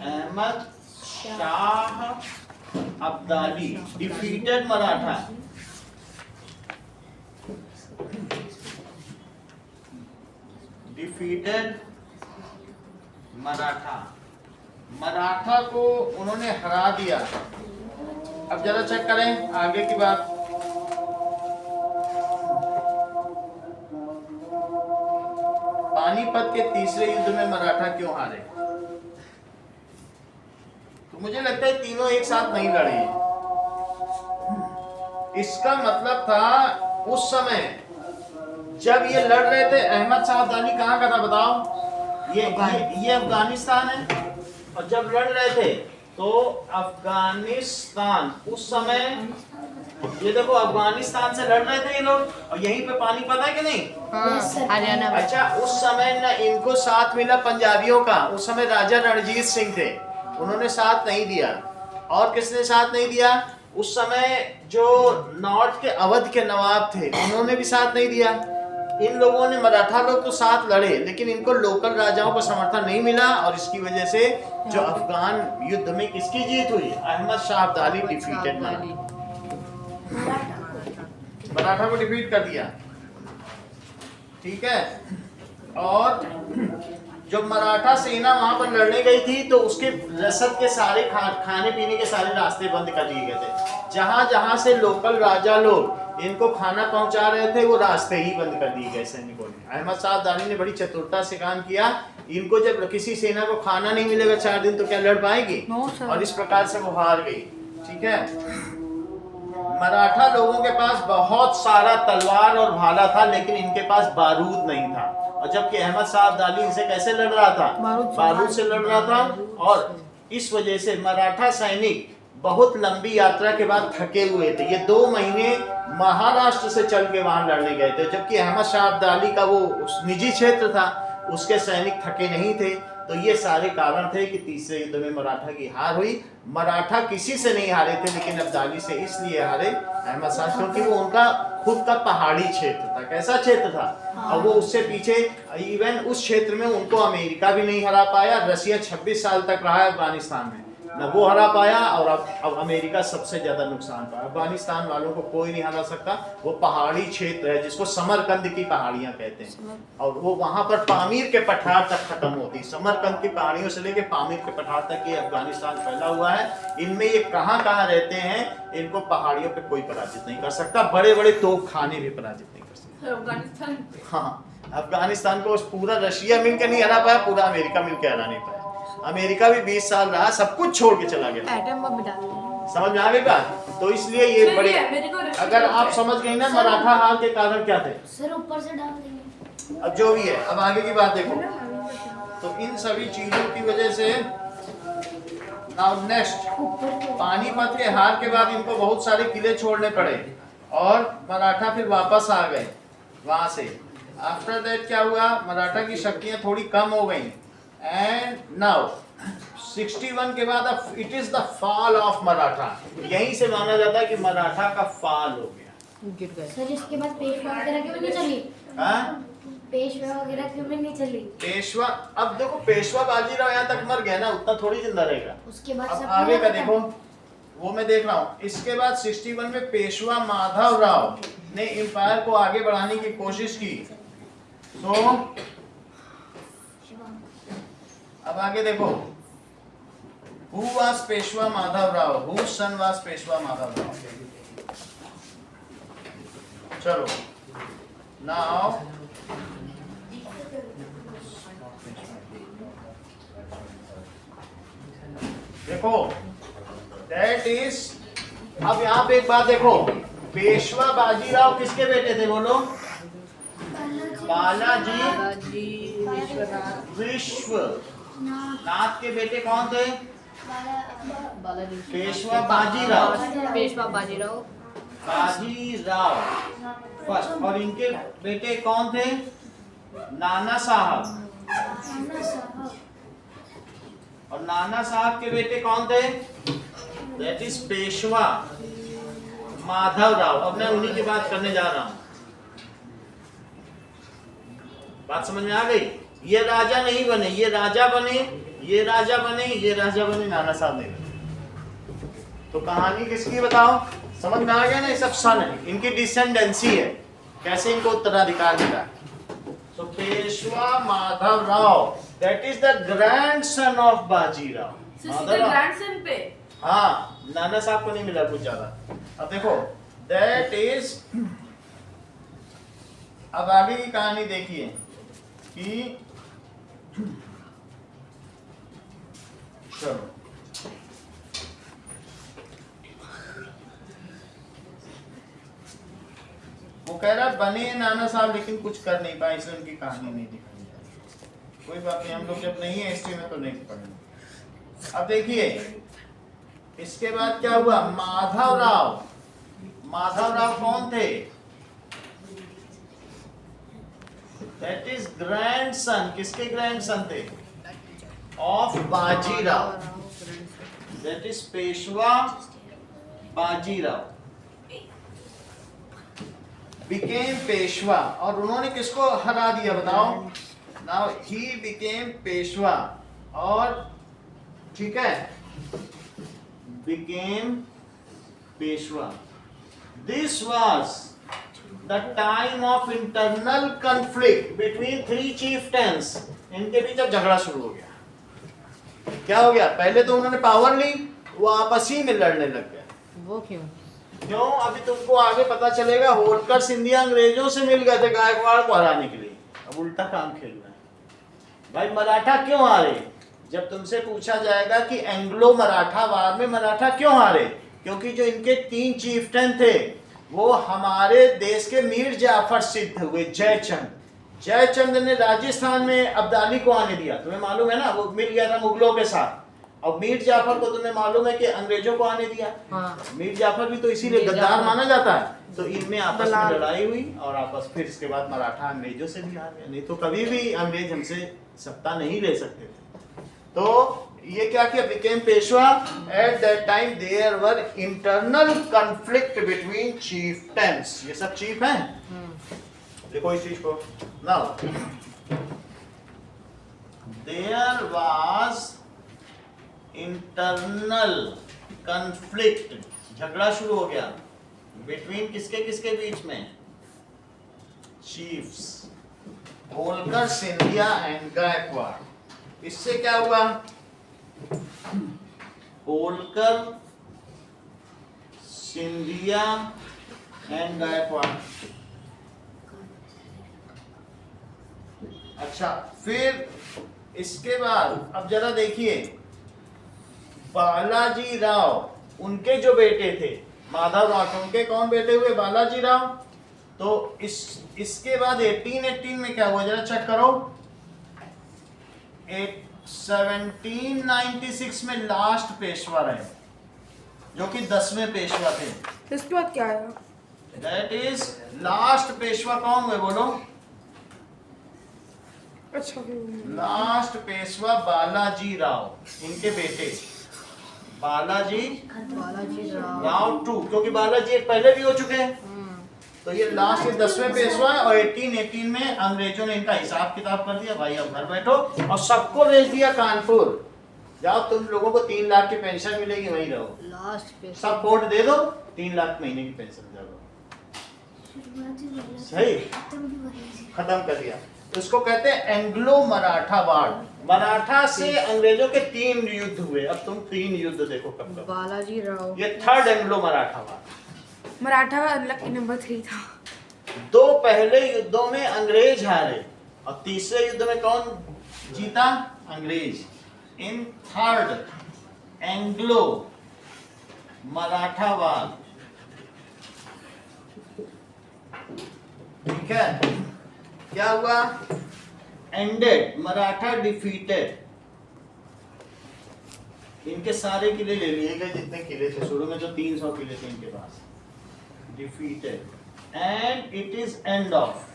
Ahmad Shah Abdali defeated Maratha. Defeated Maratha. Maratha को उन्होंने हरा दिया। अब जरा चेक करें आगे की बात। पानीपत के तीसरे युद्ध में मराठा क्यों हारे? तो मुझे लगता है तीनों एक साथ नहीं लड़े। इसका मतलब था उस समय जब ये लड़ रहे थे, अहमद शाह अब्दाली कहाँ का था बताओ? ये अफगानिस्तान है। और जब लड़ रहे थे तो अफगानिस्तान उस समय, ये देखो अफगानिस्तान से लड़ रहे थे ये लोग और यहीं पे पानीपत है कि नहीं? हरियाणा। अच्छा, उस समय ना इनको साथ मिला पंजाबियों का। उस समय राजा रणजीत सिंह थे, उन्होंने साथ नहीं दिया। और किसने साथ नहीं दिया? उस समय जो नॉर्थ के अवध के नवाब थे, उन्होंने भी साथ नहीं दिया। इन लोगों ने, मराठा लोग तो साथ लड़े, लेकिन इनको लोकल राजाओं का समर्थन नहीं मिला और इसकी वजह से जो अफगान युद्ध में किसकी जीत हुई? अहमद शाह अब्दाली डिफीटेड मराठा को डिफीट कर दिया। ठीक है। और जब मराठा सेना वहां पर लड़ने गई थी तो उसके रसद के सारे खाने पीने के सारे रास्ते बंद कर दिए गए थे। जहां जहां से लोकल राजा लोग इनको खाना पहुंचा रहे थे, वो रास्ते ही बंद कर दिए गए सैनिकों ने। अहमद शाह अब्दाली ने बड़ी चतुरता से काम किया। इनको जब किसी सेना को खाना नहीं मिलेगा 4 दिन तो क्या लड़ पाएगी? और इस प्रकार से वो हार गई। ठीक है, मराठा लोगों के पास बहुत सारा तलवार और भाला था, लेकिन इनके पास बारूद नहीं था। और जबकि अहमद शाह अब्दाली इनसे कैसे लड़ रहा था? बारूद से लड़ रहा था। और इस वजह से मराठा सैनिक बहुत लंबी यात्रा के बाद थके हुए थे। ये 2 महीने महाराष्ट्र से चल के वहां लड़ने गए थे, जबकि अहमद शाह अब्दाली का वो निजी क्षेत्र था, उसके सैनिक थके नहीं थे। तो ये सारे कारण थे कि तीसरे युद्ध में मराठा की हार हुई। मराठा किसी से नहीं हारे थे, लेकिन अब्दाली से इसलिए हारे अहमद शाह, क्योंकि वो उनका खुद का पहाड़ी क्षेत्र था। कैसा क्षेत्र था? और वो उससे पीछे, इवन उस क्षेत्र में उनको अमेरिका भी नहीं हरा पाया। रसिया 26 साल तक रहा है अफगानिस्तान में, न वो हरा पाया, और अब अमेरिका सबसे ज्यादा नुकसान पाया। अफगानिस्तान वालों को कोई नहीं हरा सकता। वो पहाड़ी क्षेत्र है जिसको समरकंद की पहाड़ियां कहते हैं, और वो वहां पर पामीर के पठार तक खत्म होती। समरकंद की पहाड़ियों से लेके पामीर के पठार तक ये अफगानिस्तान फैला हुआ है। इनमें ये कहाँ कहाँ रहते हैं, इनको पहाड़ियों पे कोई पराजित नहीं कर सकता। बड़े बड़े तोपखाने भी पराजित नहीं कर सकते। अफगानिस्तान, हाँ, अफगानिस्तान को पूरा रशिया मिलकर नहीं हरा पाया, पूरा अमेरिका मिलकर हरा नहीं पाया। अमेरिका भी 20 साल रहा, सब कुछ छोड़ के चला गया। एटम बम डाल दिया। समझ में आ गई बात? तो इसलिए ये बड़े, अगर आप समझ गए ना मराठा हार के कारण क्या थे। सर ऊपर से डाल देंगे। अब जो भी है, अब आगे की बात देखो। तो इन सभी चीजों की वजह से नाउ नेक्स्ट, पानीपत के हार के बाद इनको बहुत सारे किले छोड़ने पड़े और मराठा फिर वापस आ गए वहां से। आफ्टर दैट क्या हुआ, मराठा की शक्तियां थोड़ी कम हो गई। एंड नाउ 61 के बाद it is the fall of Maratha. यहीं से माना जाता है कि मराठा का फॉल हो गया। गिर गए। सर इसके बाद पेशवा वगैरह क्यों नहीं चली? हाँ? पेशवा वगैरह क्यों नहीं चली? पेशवा, अब देखो पेशवा बाजीराव यहाँ तक मर गया ना, उतना थोड़ी जिंदा रहेगा। उसके बाद अब सब आगे का पूरा देखो, वो मैं देख रहा हूँ। इसके बाद 61 में पेशवा माधव राव ने एम्पायर को आगे बढ़ाने की कोशिश की। तो अब आगे देखो, who was Peshwa Madhav Rao, who son was Peshwa Madhav Rao. चलो नाउ देखो, दैट इज, अब यहाँ पे एक बात देखो, पेशवा बाजीराव किसके बेटे थे बोलो? बालाजी विश्वनाथ के बेटे कौन थे? बालाजी, पेशवा बाजीराव, पेशवा बाजीराव फर्स्ट। और इनके बेटे कौन थे? नाना साहब। और नाना साहब के बेटे कौन थे? That is Peshwa Madhav Rao. अब मैं उन्हीं की बात करने जा रहा हूं। बात समझ में आ गई? ये राजा नहीं बने, ये राजा बने, ये राजा बने, ये राजा बने, नाना साहब नहीं बने। तो कहानी किसकी बताओ? समझ में आ गया ना? ये सब सन है, इनकी डिसेंडेंसी है, कैसे इनको उत्तराधिकार मिला। तो Peshwa Madhav Rao, that is the grandson of Bajirao. Grandson पे, हाँ, नाना साहब को नहीं मिला कुछ ज्यादा। अब देखो, दैट इज, अब आगे की कहानी देखिए कि चलो वो कह रहा बने नाना साहब लेकिन कुछ कर नहीं पाए, इसलिए उनकी कहानी नहीं दिखाई जा रही। कोई बात नहीं, हम लोग जब नहीं है हिस्ट्री में तो नहीं पढ़ेंगे। अब देखिए इसके बाद क्या हुआ, माधव राव। माधव राव कौन थे? दैट इज ग्रैंडसन, किसके ग्रैंडसन थे? Of Bajirao. That is Peshwa Bajirao became Peshwa. और उन्होंने किसको हरा दिया बताओ? Now he became Peshwa. और ठीक है, became Peshwa. This was the time of internal conflict between 3 chieftains। इनके बीच अब झगड़ा शुरू हो गया। क्या हो गया? पहले तो उन्होंने पावर ली, वो आपस ही में लड़ने लग गए। वो क्यों? क्यों? अभी तुमको आगे पता चलेगा। होलकर सिंधिया अंग्रेजों से मिल गए थे गायकवाड़ को हराने के लिए, अब उल्टा काम खेल रहे हैं। भाई मराठा क्यों हारे? जब तुमसे पूछा जाएगा कि एंग्लो मराठा वार में मराठा क्यों हारे, क्योंकि जो इनके 3 चीफ्टन थे वो हमारे देश के मीर जाफर सिद्ध हुए। जयचंद ने राजस्थान में अब्दाली को आने दिया, तुम्हें मालूम है ना, वो मिल गया था मुगलों के साथ। और मीर जाफर को तुम्हें मालूम है कि अंग्रेजों को आने दिया। मीर जाफर भी तो इसीलिए गद्दार माना जाता है। तो इनमें आपस में लड़ाई हुई और आपस फिर इसके बाद मराठा अंग्रेजों से भी हार गया, नहीं तो कभी भी अंग्रेज हमसे सत्ता नहीं ले सकते थे। तो ये क्या किया, became Peshwa. At that time there were internal conflict between chieftains. ये सब चीफ हैं, देखो इस चीज को। Now there was internal conflict, झगड़ा शुरू हो गया बिटवीन किसके किसके बीच में, चीफ्स होलकर, सिंधिया एंड गायकवाड़। इससे क्या हुआ, होलकर, सिंधिया एंड गायकवाड़। अच्छा, फिर इसके बाद अब जरा देखिए, बालाजी राव, उनके जो बेटे थे माधव राव, उनके कौन बेटे हुए, बालाजी राव। तो इसके बाद 1818 में क्या हुआ, जरा चेक करो। 1796 में लास्ट पेशवा रहे, जो कि 10वें पेशवा थे। इसके बाद क्या आया? दैट इज लास्ट पेशवा कौन हुए बोलो? अच्छा, लास्ट पेशवा बालाजी राव, इनके बेटे बालाजी राव 2, क्योंकि बालाजी एक पहले भी हो चुके हैं। तो ये लास्ट 10वें पेशवा है। और 1818 में अंग्रेजों ने इनका हिसाब किताब कर दिया, भाई अब घर बैठो, और सबको भेज दिया कानपुर, जाओ तुम लोगों को 3 लाख की पेंशन मिलेगी, वहीं रहो, सब कोर्ट दे दो, 3 लाख महीने की पेंशन दे दो। सही, खत्म कर दिया। इसको कहते हैं एंग्लो मराठा वार। मराठा से अंग्रेजों के 3 युद्ध हुए। अब तुम 3 युद्ध देखो कब कब। बालाजी राव, ये 3rd एंग्लो मराठा वार। मराठा लकी नंबर 3 था। 2 पहले युद्धों में अंग्रेज हारे और तीसरे युद्ध में कौन जीता, अंग्रेज। इन 3rd एंग्लो मराठा वार, ठीक है, क्या हुआ, एंडेड, मराठा डिफीटेड। इनके सारे किले ले लिए गए जितने किले थे शुरू में, जो 300 किले थे इनके पास, defeated and it is end of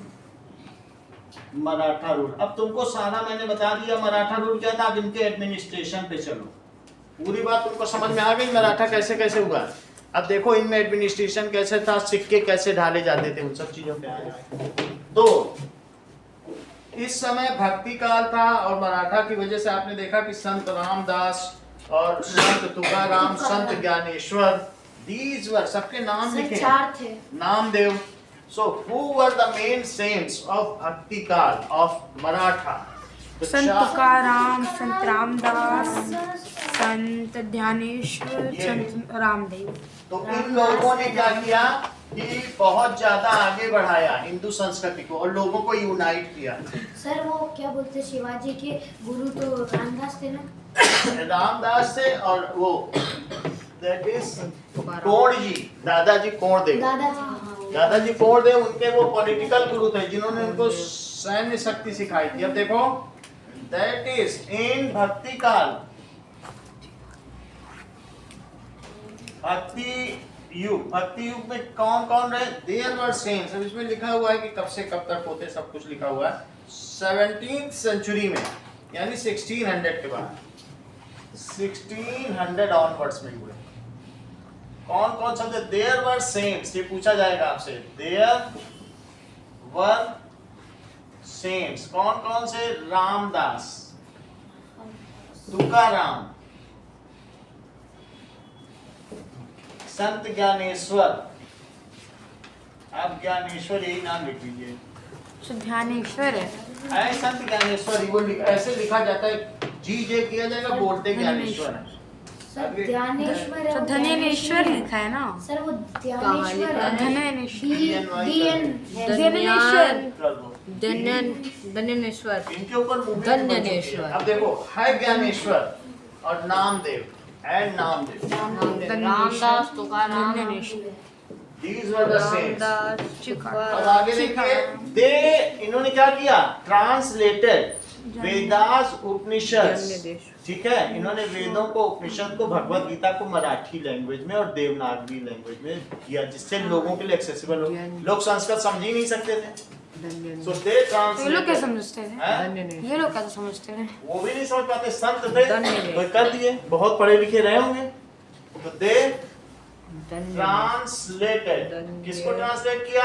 Maratha rule. अब तुमको सारा मैंने बता दिया मराठा रूल क्या था। अब इनके एडमिनिस्ट्रेशन पे चलो, पूरी बात तुमको समझ में आ गई मराठा कैसे कैसे हुआ। अब देखो इनमें एडमिनिस्ट्रेशन कैसे था, सिक्के कैसे ढाले जाते थे, उन सब चीजों पे आया। तो इस समय भक्ति काल था और मराठा की वजह से आपने देखा कि संत रामदास और संत तुकाराम, संत ज्ञानेश्वर, दीज वर, सबके नाम लिखे, 4 थे। Namdev. So who were the main saints of Bhakti Kaal of Maratha? संत तुकाराम, संत रामदास, संत ज्ञानेश्वर, संत रामदेव। तो इन लोगों ने क्या किया कि बहुत ज्यादा आगे बढ़ाया हिंदू संस्कृति को और लोगों को यूनाइट किया। सर वो क्या बोलते, शिवाजी के गुरु तो रामदास थे ना? रामदास थे और वो दैट इज कोण जी, दादाजी कोणदेव। दादाजी कोणदेव उनके वो पॉलिटिकल गुरु थे जिन्होंने उनको सैन्य शक्ति सिखाई थी। अब देखो दैट इज इन भक्ति काल, भक्ति युग में कौन कौन रहे? There were saints. अब इसमें लिखा हुआ है कि कब से कब तक होते, सब कुछ लिखा हुआ है। 17th सेंचुरी में, यानी 1600 के बाद, 1600 ऑनवर्ड्स में हुए। कौन कौन सा थे? देयर वर सेंट्स, ये पूछा जाएगा आपसे। देयर वर सेंट्स, कौन कौन से? रामदास, तुकाराम, संत ज्ञानेश्वर। आप ज्ञानेश्वर यही नाम लिख लीजिए। ध्यानेश्वर है, संत ज्ञानेश्वर, वो ऐसे लिखा जाता है, जी जे किया जाएगा, बोलते ज्ञानेश्वर है। सर ध्यानेश्वर है, धनेश्वर लिखा है ना सर वो ध्यानेश्वर है, धनेश्वर, इनके ऊपर धन्यनेश्वर। अब देखो है ज्ञानेश्वर और Namdev, and Namdev. Ramdas Tukaram These were the saints. Ramdas अब आगे देखिए, इन्होंने क्या किया? ट्रांसलेटेड वेदास उपनिषद, ठीक है। इन्होंने वेदों को, उपनिषद को, भगवत गीता को मराठी लैंग्वेज में और देवनागरी लैंग्वेज में किया, जिससे लोगों के लिए एक्सेसिबल हो। लोग संस्कृत समझ ही नहीं सकते थे, so they ये लोग क्या translated. समझते थे? हैं? ये लोग क्या समझते थे? वो भी नहीं समझ पाते, संत थे तो कर दिए, बहुत पढ़े लिखे रहे होंगे। तो दे ट्रांसलेटेड, किसको ट्रांसलेट किया?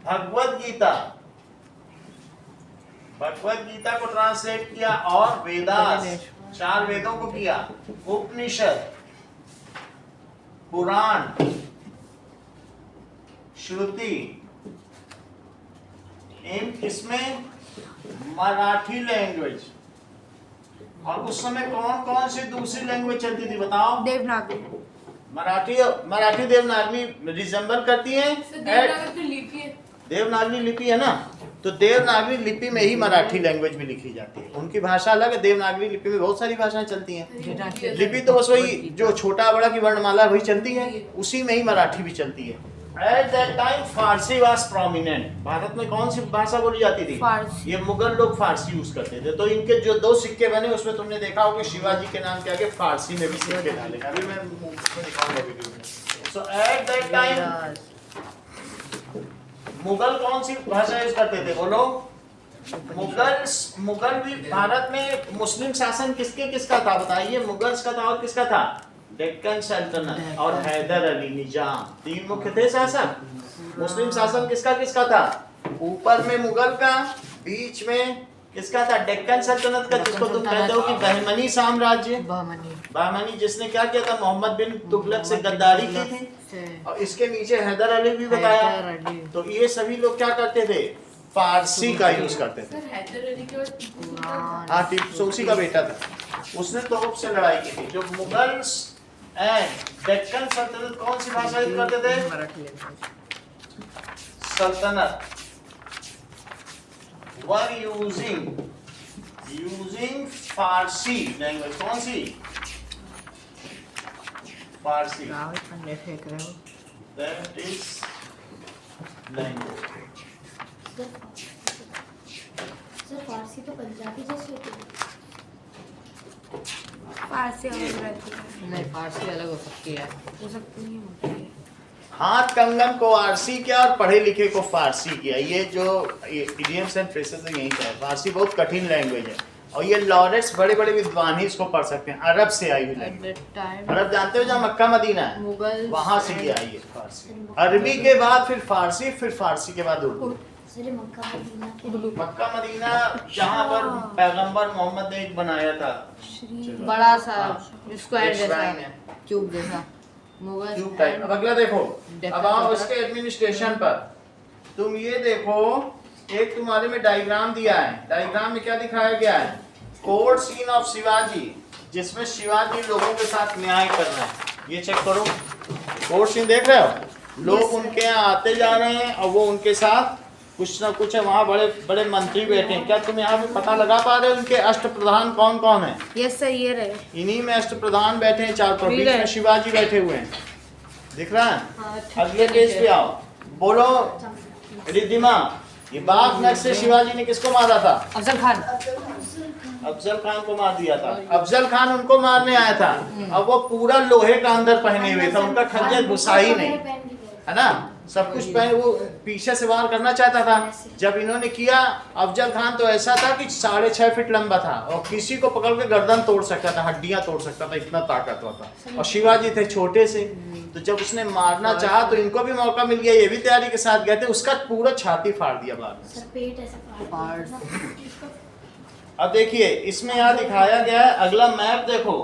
भगवत गीता, भगवत गीता को ट्रांसलेट किया, और वेदास, 4 वेदों को किया, उपनिषद, पुराण, श्रुति, इन किसमें? मराठी लैंग्वेज। और उस समय कौन कौन सी दूसरी लैंग्वेज चलती थी बताओ? देवनागरी। मराठी देवनागरी रिजेंबल करती है। देवनागरी लिपि है ना, तो देवनागरी लिपि में ही मराठी लैंग्वेज भी लिखी जाती है। उनकी भाषा अलग है, देवनागरी लिपि में बहुत सारी भाषाएं चलती हैं। लिपि तो बस वही जो छोटा बड़ा की वर्णमाला वही चलती है, उसी में ही मराठी भी चलती है। Eight that time Farsi was prominent. Bharat में कौन सी भाषा बोली जाती थी? फारसी। ये मुगल लोग फारसी यूज करते थे। तो इनके जो 2 सिक्के बने उसमें तुमने देखा होगा शिवाजी के नाम के आगे फारसी में भी सिक्के डाले। अभी मैं उसको दिखाऊंगा वीडियो में। सो एट दैट टाइम मुगल कौन सी भाषा यूज करते थे बोलो? मुगल भी भारत में मुस्लिम शासन किसका था बताइए? मुगल्स का था और किसका था? डेक्कन सल्तनत और हैदर अली निजाम, 3 मुख्य थे शासक। मुस्लिम शासन किसका था? ऊपर में मुगल का, बीच में किसका था? डेक्कन सल्तनत का, जिसको तुम कहते हो कि बहमनी साम्राज्य, बहमनी, जिसने क्या किया था? मोहम्मद बिन तुगलक से गद्दारी की थी। और इसके नीचे हैदर अली भी बताया। तो ये सभी लोग क्या करते थे? फारसी का यूज करते थे। हाँ, टीपू उसी का बेटा था, उसने तोप से लड़ाई की थी। जो मुगल्स एंड डेक्कन सल्तनत कौन सी भाषा यूज करते थे? सल्तनत वर यूजिंग फारसी लैंग्वेज। कौन सी? फारसी। That is language. सर फारसी तो पंजाबी जैसी होती है। फारसी अलग रहती है। नहीं, फारसी अलग हो सकती है। हो सकती नहीं होती है। हाथ कंगन को आरसी किया और पढ़े लिखे को फारसी किया। ये जो इडियम्स एंड फ्रेजेस है यही है। फारसी बहुत कठिन लैंग्वेज है और ये लॉरेट्स बड़े बड़े विद्वान ही इसको पढ़ सकते हैं। अरब से आई हुई लैंग्वेज। अरब जानते हो जहाँ मक्का मदीना है, वहां से ये आई है फारसी। अरबी के बाद फिर फारसी के बाद उर्दू। मक्का मदीना जहाँ पर पैगंबर मोहम्मद ने एक बनाया था, बड़ा सा स्क्वायर जैसा, क्यूब जैसा, मुगल क्यूब टाइप। अब अगला देखो, अब आओ इसके एडमिनिस्ट्रेशन पर। तुम ये देखो, एक तुम्हारे में डायग्राम दिया है। डायग्राम में क्या दिखाया गया है? कोर्ट सीन ऑफ शिवाजी, जिसमें शिवाजी लोगों के साथ न्याय कर रहे हैं। ये चेक करो, कोर्ट सीन देख रहे हो? लोग उनके यहाँ आते जा रहे हैं और वो उनके साथ कुछ ना कुछ है। वहाँ बड़े बड़े मंत्री बैठे हैं। क्या तुम यहाँ पे पता लगा पा रहे हो उनके अष्टप्रधान कौन कौन है? यस सर, ये रहे। इन्हीं में अष्टप्रधान बैठे हैं, 4 बीच में शिवाजी बैठे हुए हैं, दिख रहा है? अगले पेज पे आओ, बोलो रिद्धिमा, ये बाघ नख से शिवाजी ने किसको मारा था? अफजल खान। अफजल खान को मार दिया था। अफजल खान उनको मारने आया था। अब वो पूरा लोहे का अंदर पहने हुए था, उनका खंजर घुसा ही नहीं, है ना? सब कुछ पहने, वो पीछे से वार करना चाहता था। जब इन्होंने किया, अफजल खान तो ऐसा था कि 6.5 फीट लंबा था और किसी को पकड़ के गर्दन तोड़ सकता था, हड्डियां तोड़ सकता था, इतना ताकतवर था। और शिवाजी थे छोटे से, तो जब उसने मारना चाहा तो इनको भी मौका मिल गया, ये भी तैयारी के साथ गए थे। उसका पूरा छाती फाड़ दिया बाद में। अब देखिए, इसमें यहाँ दिखाया गया है, अगला मैप देखो,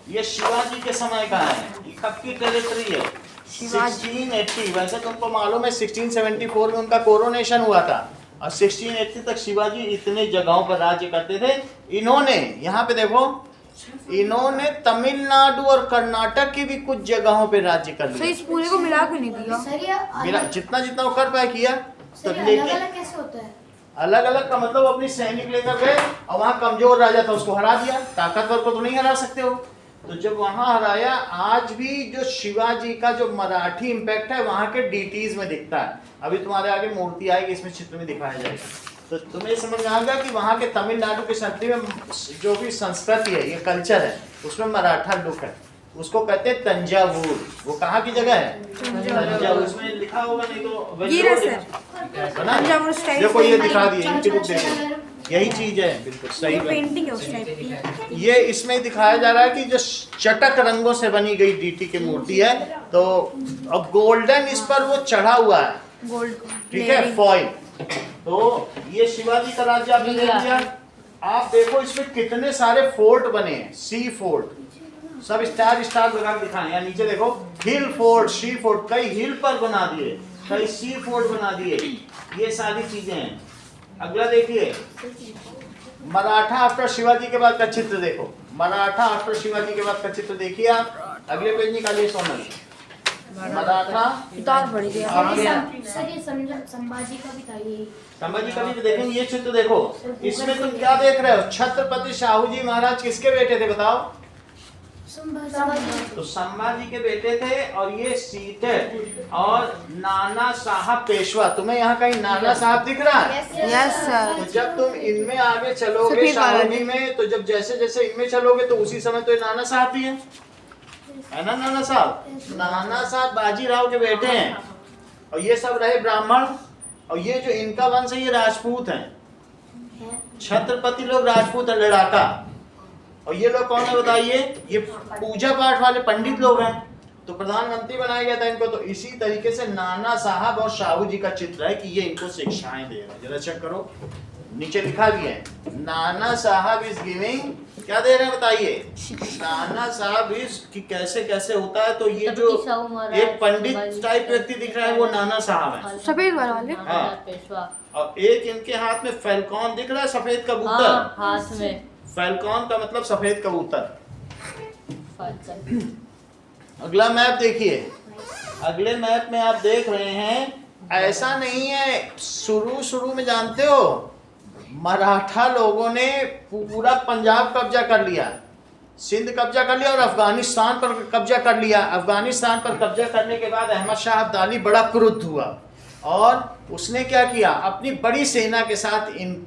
ये शिवाजी के समय का है। ये कब की टेरिटरी है? 1680। वैसे तुमको मालूम है 1674 में उनका कोरोनेशन हुआ था और 1680 तक शिवाजी इतने जगहों पर राज्य करते थे। इन्होंने, यहाँ पे देखो, इन्होंने तमिलनाडु और कर्नाटक की भी कुछ जगहों पे राज्य कर लिया। इस पूरे को मिला के नहीं दिया, जितना जितना वो कर पाए किया। तो अलग-अलग कैसे होता है? अलग अलग का मतलब अपनी सैनिक लेकर गए और वहाँ कमजोर राजा था उसको हरा दिया। ताकतवर को तो नहीं हरा सकते हो। तो जब वहां हराया, आज भी जो शिवाजी का जो मराठी इम्पैक्ट है वहां के डीटीज में दिखता है। अभी तुम्हारे आगे मूर्ति आएगी, इसमें चित्र में दिखाया जाएगा, तो तुम्हें समझ में आएगा कि वहां के तमिलनाडु के संस्कृति में जो भी संस्कृति है, ये कल्चर है, उसमें मराठा लुक है। उसको कहते हैं तंजावुर। वो कहाँ की जगह है? तंजावुर। इसमें लिखा होगा, नहीं तो ये रहा सर, है ना? तंजावुर स्टाइल देखो ये से दिखा दिए, इनकी बुक देखो, यही चीज है, बिल्कुल सही ये बात। पेंटिंग है उस टाइप की। ये इसमें दिखाया जा रहा है कि जो चटक रंगों से बनी गई डीटी की मूर्ति है, तो अब गोल्डन इस पर वो चढ़ा हुआ है, गोल्ड, ठीक है, फॉइल। तो ये शिवाजी का राज्य आपने देख लिया। आप देखो इसमें कितने सारे फोर्ट बने हैं, सी फोर्ट, सब स्टार स्टार लगा के दिखाए। यहाँ नीचे देखो, हिल फोर्ट, सी फोर्ट, कई हिल पर बना दिए, कई सी फोर्ट बना दिए, ये सारी चीजें हैं। अगला देखिए, मराठा आफ्टर शिवाजी के बाद का चित्र देखो, मराठा आफ्टर शिवाजी के बाद का चित्र देखिए आप। अगले पेज निकालिए सोनल, मराठा उतार बढ़ गया। सर ये संभाजी का भी था ये। संभाजी का भी देखेंगे। ये चित्र देखो, इसमें तुम क्या देख रहे हो? छत्रपति शाहू जी महाराज किसके बेटे थे बताओ? संभाजी। तो संभाजी के बेटे थे। और ये सीते और नाना साहब पेशवा। तुम्हें यहाँ कहीं नाना साहब दिख रहा है? Yes sir. तो जब तुम इनमें आगे चलोगे सफेद वाला शाहू में, तो जब जैसे जैसे इनमें चलोगे तो उसी समय तो ये नाना साहब भी है ना? नाना साहब, नाना साहब बाजीराव के बेटे हैं। और ये सब रहे ब्राह्मण, और ये जो इनका वंश है ये राजपूत हैं। छत्रपति लोग राजपूत है, लड़ाका। और ये लोग कौन है बताइए? ये पूजा पाठ वाले पंडित लोग हैं। तो प्रधानमंत्री बनाया गया था इनको। तो इसी तरीके से नाना साहब और शाहू जी का चित्र है कि ये इनको शिक्षाएं दे रहे हैं। जरा चेक करो, नीचे लिखा भी है, नाना साहब इज गिविंग, क्या दे रहे हैं बताइए? नाना साहब इज, कि कैसे कैसे होता है। तो ये जो एक पंडित टाइप व्यक्ति दिख रहा है वो नाना साहब है, सफेद वाले। हाँ। और एक इनके हाथ में फैल्कॉन दिख रहा है, सफेद कबूतर। हाथ में फैल्कॉन का मतलब सफेद कबूतर। अगला मैप देखिए, अगले मैप में आप देख रहे हैं, ऐसा नहीं है, शुरू में जानते हो मराठा लोगों ने पूरा पंजाब कब्जा कर लिया, सिंध कब्जा कर लिया और अफगानिस्तान पर कब्जा कर लिया। अफगानिस्तान पर कब्जा करने के बाद अहमद शाह अब्दाली बड़ा क्रुद्ध हुआ और उसने क्या किया, अपनी बड़ी सेना के साथ इन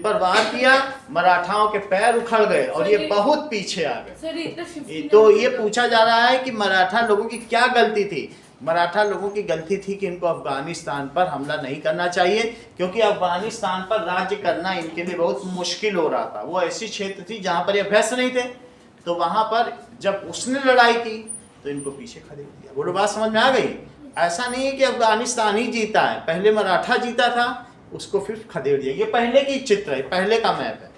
पर वार किया। मराठाओं के पैर उखड़ गए और ये बहुत पीछे आ गए। तो ये पूछा जा रहा है कि मराठा लोगों की क्या गलती थी? मराठा लोगों की गलती थी कि इनको अफगानिस्तान पर हमला नहीं करना चाहिए, क्योंकि अफगानिस्तान पर राज्य करना इनके लिए बहुत मुश्किल हो रहा था। वो ऐसी क्षेत्र थी जहाँ पर ये अभ्यस्त नहीं थे। तो वहाँ पर जब उसने लड़ाई की तो इनको पीछे खदेड़ दिया। बोलो बात समझ में आ गई? ऐसा नहीं है कि अफगानिस्तान ही जीता है, पहले मराठा जीता था, उसको फिर खदेड़ दिया। ये पहले की चित्र है, पहले का मैप है।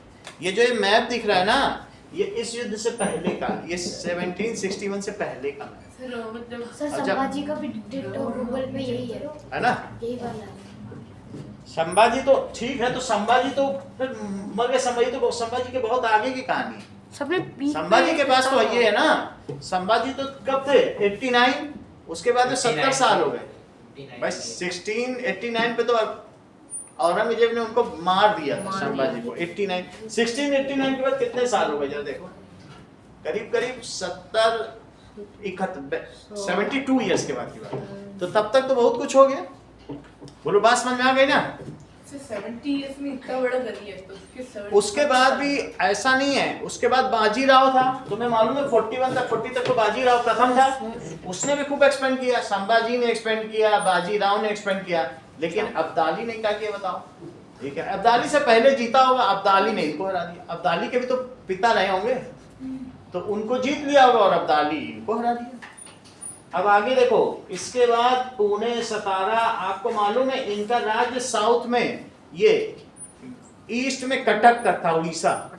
ये जो ये मैप दिख रहा है ना, ये इस युद्ध से पहले का, ये 1761 से पहले का मैप। सर संभाजी का भी गूगल पे यही है ना? यही वाला है। संभाजी तो ठीक है, तो संभाजी तो फिर मर गए। संभाजी के बहुत आगे की कहानी है। सबने संभाजी के पास तो ये है ना, संभाजी तो कब थे? 89, उसके बाद 70 साल हो गए भाई। 1689 पे तो औरंगजेब ने उनको मार दिया था संभाजी को। 1689 के बाद कितने साल हो गए जरा देखो, करीब 72 ईयर्स के बाद की बात। तो तब तक तो बहुत कुछ हो गया। बोलो बात समझ में आ गई ना? 70 इयर्स में इतना बड़ा कर लिया तो उसके बाद भी ऐसा नहीं है। उसके बाद बाजीराव था, तुम्हें मालूम है 40 तक तो बाजीराव प्रथम था। उसने भी खूब एक्सपेंड किया, संभाजी ने एक्सपेंड किया, बाजीराव ने एक्सपेंड किया, लेकिन अब्दाली ने क्या किया बताओ? ठीक है, अब्दाली से पहले जीता होगा, अब्दाली ने इनको हरा दिया। अब्दाली के भी तो पिता रहे होंगे, तो उनको जीत लिया होगा और अब्दाली इनको हरा दिया। अब आगे देखो, इसके बाद पुणे, सतारा, आपको मालूम है इनका राज्य साउथ में, ये ईस्ट में कटक तक था, उड़ीसा,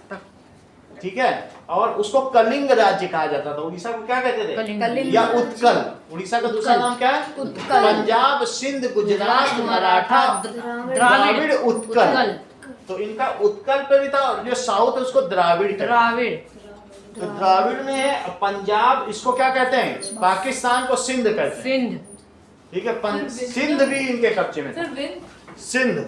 ठीक है, और उसको कलिंग राज्य कहा जाता था। उड़ीसा को क्या कहते थे? कलिंग या उत्कल। उड़ीसा का दूसरा नाम क्या है? उत्कल। पंजाब, सिंध, गुजरात, मराठा, द्राविड़, उत्कल। तो इनका उत्कल पे भी था, और जो साउथ है उसको द्राविड़ कहते हैं। तो द्राविड़ में है पंजाब, इसको क्या कहते हैं? पाकिस्तान को सिंध कहते हैं, ठीक है। सिंध भी इनके कब्जे में था, सिंध।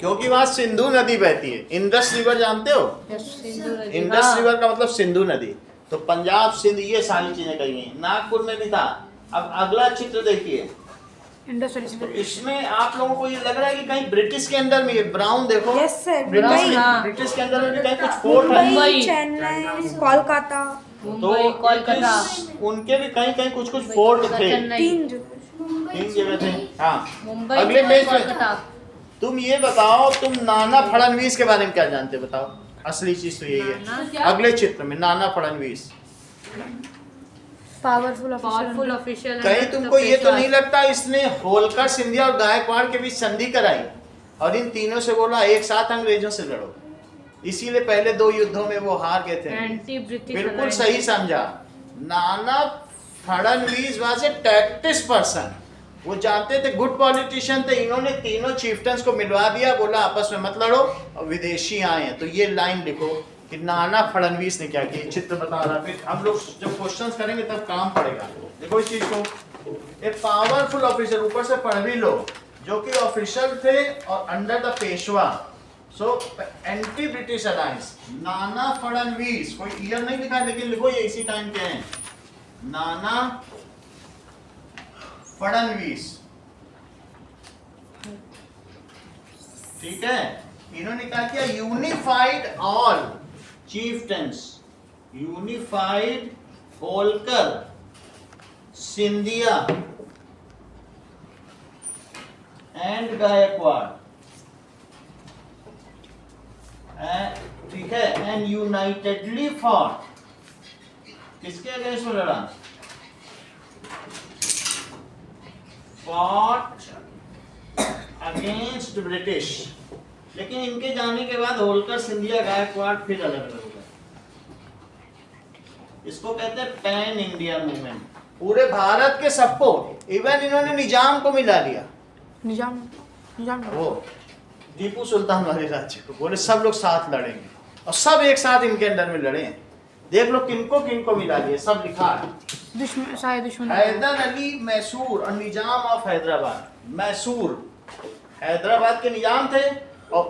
क्योंकि वहां सिंधु नदी बहती है। इंडस रिवर जानते हो? इंडस रिवर का मतलब सिंधु नदी। तो पंजाब सिंध ये सारी चीजें कही हैं। नागपुर में भी था। अब अगला चित्र देखिए, तो इसमें आप लोगों को ये लग रहा है कि कहीं ब्रिटिश के अंदर में ये ब्राउन देखो, यस सर, ब्रिटिश के अंदर में भी कहीं कुछ फोर्ट है। मुंबई, चेन्नई, कोलकाता, तो कोलकाता, उनके भी कहीं कहीं कुछ कुछ फोर्ट थे, तीन जगह। 3 जगह थे। हाँ, मुंबई, अगले पेज पे कोलकाता। तुम ये बताओ, तुम नाना फडणवीस के बारे में क्या जानते हो? बताओ, असली चीज तो यही है। अगले चित्र में नाना फडणवीस, पावरफुल ऑफिशियल। कहीं तुमको ये तो नहीं लगता इसने होलकर, सिंधिया और गायकवाड़ के बीच संधि कराई और इन तीनों से बोला एक साथ अंग्रेजों से लड़ो? इसीलिए पहले 2 युद्धों में वो हार गए थे। एंटी ब्रिटिश, बिल्कुल सही समझा। Nana Phadnavis was a tactics person. वो जानते थे, गुड पॉलिटिशियन थे। इन्होंने तीनों चीफ्टन्स को मिलवा दिया, बोला आपस में मत लड़ो और विदेशी आए हैं। तो ये लाइन लिखो कि नाना फडणवीस ने क्या किया। चित्र बता रहा, फिर हम लोग जब क्वेश्चंस करेंगे तब काम पड़ेगा। देखो इस चीज को, एक पावरफुल ऑफिसर, ऊपर से पढ़ भी लो, जो कि ऑफिसर थे और under the Peshwa, so anti British alliance. Nana Phadnavis, कोई ईयर नहीं लिखा है लेकिन लिखो ये इसी टाइम के हैं। नाना फडणवीस, ठीक है। इन्होंने क्या किया? Unified all chieftains, unified Holkar, Scindia and Gaikwad, ठीक है, एंड यूनाइटेडली फॉट। किसके अगेंस्ट में लड़ा? Fought against British. लेकिन इनके जाने के बाद होलकर, सिंधिया, गायकवाड़ फिर अलग अलग हो गए। इसको कहते हैं पैन इंडिया मूवमेंट। पूरे भारत के सबको, इवन इन्होंने निजाम को मिला लिया। निजाम वो टीपू सुल्तान वाले राज्य को बोले सब लोग साथ लड़ेंगे और सब एक साथ इनके अंदर में लड़े। देख लो किनको किनको मिला लिया, सब लिखा है। दुश्मन हैदर अली मैसूर और निजाम ऑफ हैदराबाद। मैसूर हैदराबाद के निजाम थे और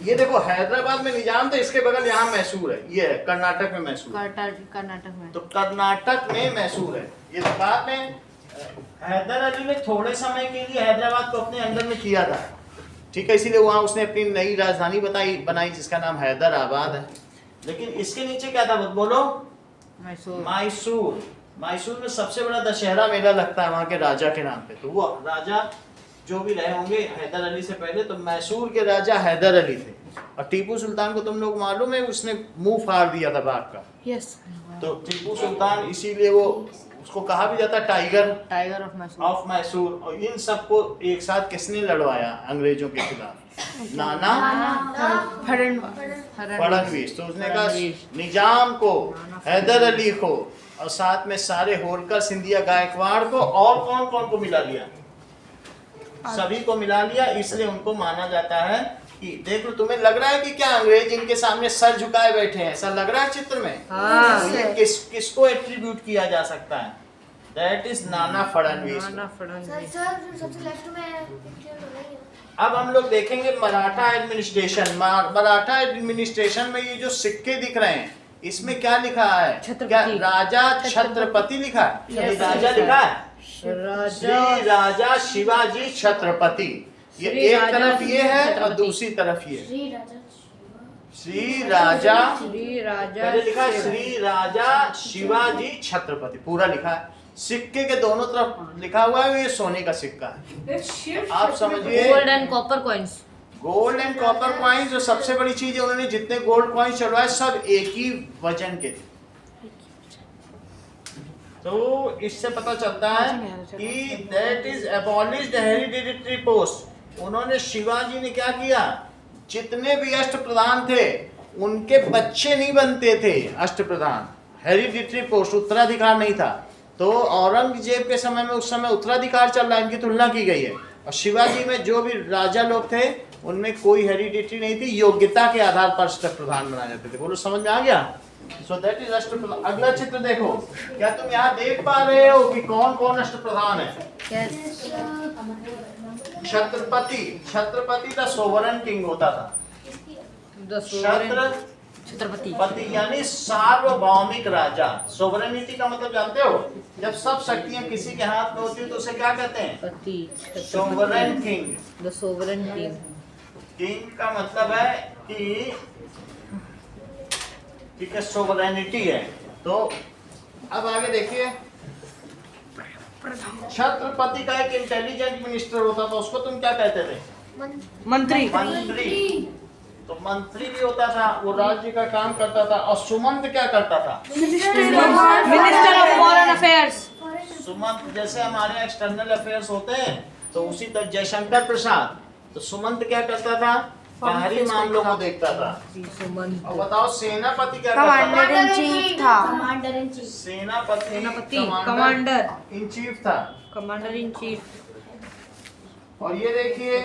ये देखो हैदराबाद में निजाम थे, इसके बगल यहाँ मैसूर है। ये है कर्नाटक में मैसूर, कर्नाटक में। तो कर्नाटक में मैसूर है। ये तो बाद में हैदर अली ने थोड़े समय के लिए हैदराबाद को अपने अंदर में किया था, ठीक है। इसीलिए वहाँ उसने अपनी नई राजधानी बनाई जिसका नाम हैदराबाद है। लेकिन इसके नीचे क्या था बोलो? मैसूर। मैसूर में सबसे बड़ा दशहरा मेला लगता है वहाँ के राजा के नाम पे। तो वो राजा जो भी रहे होंगे हैदर अली से पहले, तो मैसूर के राजा हैदर अली थे। और टीपू सुल्तान को तुम लोग मालूम है, उसने मुंह फाड़ दिया था बाघ का। यस। तो टीपू सुल्तान, इसीलिए वो उसको कहा भी जाता टाइगर ऑफ मैसूर। और इन सबको एक साथ किसने लड़वाया अंग्रेजों के खिलाफ? नाना फडणवीस। तो उसने कहा निजाम को, हैदर अली को और साथ में सारे होलकर, सिंधिया, गायकवाड़ को, और कौन कौन को मिला लिया? सभी को मिला लिया। इसलिए उनको माना जाता है कि देख लो, तुम्हें लग रहा है कि क्या अंग्रेज इनके सामने सर झुकाए बैठे हैं, ऐसा लग रहा है चित्र में? हाँ। तो ये किसको एट्रीब्यूट किया जा सकता है? That is Nana Phadnavis. सबसे लेफ्ट में पिक्चर हो रही है। अब हम लोग देखेंगे मराठा एडमिनिस्ट्रेशन। मराठा एडमिनिस्ट्रेशन में ये जो सिक्के दिख रहे हैं, इसमें क्या लिखा है? क्या राजा छत्रपति लिखा है? राजा लिखा है श्री राजा शिवाजी छत्रपति। ये एक तरफ ये है और दूसरी तरफ ये श्री राजा पहले लिखा है श्री राजा शिवाजी छत्रपति, पूरा लिखा है। सिक्के के दोनों तरफ लिखा हुआ है, ये सोने का सिक्का है। आप समझिए, gold and copper coins. Gold and copper coins जो सबसे बड़ी चीज है, उन्होंने जितने गोल्ड कॉइन्स चढ़वाए सब एक ही वजन के थे। तो इससे पता चलता है कि that is abolished hereditary post. उन्होंने, शिवाजी ने क्या किया? जितने भी अष्टप्रधान थे उनके बच्चे नहीं बनते थे अष्टप्रधान। हेरिडिटरी पोस्ट, उत्तराधिकार नहीं था। तो औरंगजेब के समय में, उस समय उत्तराधिकार चल रहा है, इनकी तुलना की गई है। और शिवाजी में जो भी राजा लोग थे उनमें कोई हेरिडिटरी नहीं थी, योग्यता के आधार पर अष्टप्रधान बनाए जाते थे। बोलो समझ में आ गया? सो दैट इज अष्टप्रधान। अगला चित्र देखो, क्या तुम यहाँ देख पा रहे हो कि कौन कौन अष्टप्रधान है? छत्रपति, छत्रपति का सोवरेन किंग होता था। छत्रपति पति यानी सार्वभौमिक राजा। सोवरेनिटी का मतलब जानते हो? जब सब शक्तियां किसी के हाथ में होती है तो उसे क्या कहते हैं? पति sovereign king. The sovereign king. King का मतलब है कि ठीक है, सोवरेनिटी है। तो अब आगे देखिए, छत्रपति का एक इंटेलिजेंट मिनिस्टर होता था, उसको तुम क्या कहते थे? मंत्री। मंत्री। तो मंत्री भी होता था, वो राज्य का काम करता था। और सुमंत क्या करता था? Minister of foreign affairs. Sumant जैसे हमारे एक्सटर्नल अफेयर्स होते हैं, तो उसी तरह जयशंकर प्रसाद, तो सुमंत क्या करता था? बाहरी मामलों को देखता था। सुमंत। और बताओ सेनापति क्या करता था? कमांडर इन चीफ था। Commander in chief. सेनापति कमांडर इन चीफ था। Commander in chief. और ये देखिए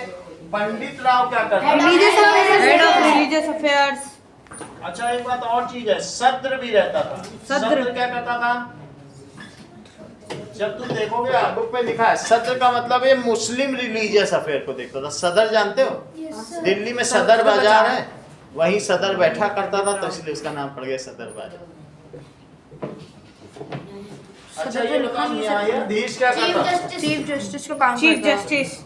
पंडित राव क्या करता था? Head of religious affairs. अच्छा एक बात और चीज है, सद्र भी रहता था। सद्र क्या करता था? जब तुम देखोगे बुक पे लिखा है, सद्र का मतलब है मुस्लिम रिलीजियस अफेयर को देखता था। सदर जानते हो? दिल्ली में सदर बाजार है, वही सदर बैठा करता था, तो इसलिए उसका नाम पड़ गया सदर बाजार। अच्छा ये बताओ न्यायाधीश क्या करता था? चीफ जस्टिस का काम चीफ करता है। जस्टिस।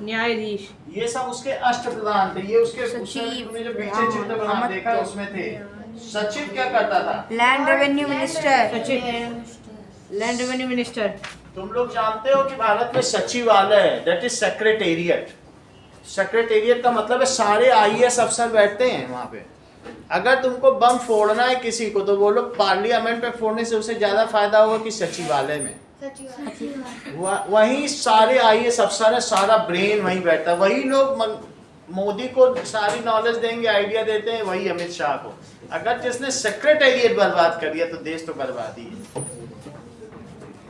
न्यायाधीश। ये सब उसके अष्टप्रधान थे। ये उसके सचिव, तुमने जो पीछे चित्र बना देखा उसमें थे। सचिव क्या करता था? Land revenue minister. Land revenue minister. तुम लोग जानते हो कि भारत में सचिवालय है, दैट इज सेक्रेटेरिएट। सेक्रेटेरिएट का मतलब है सारे आईएएस अफसर बैठते हैं वहाँ पे। अगर तुमको बम फोड़ना है किसी को, तो वो लोग पार्लियामेंट में फोड़ने से उसे ज्यादा फायदा होगा कि सचिवालय में। वही सारे आईएएस अफसर है, सारा ब्रेन वहीं बैठता है। वही लोग मोदी को सारी नॉलेज देंगे, आइडिया देते हैं, वही अमित शाह को। अगर जिसने सेक्रेटेरिएट बर्बाद कर दिया तो देश तो बर्बाद ही है।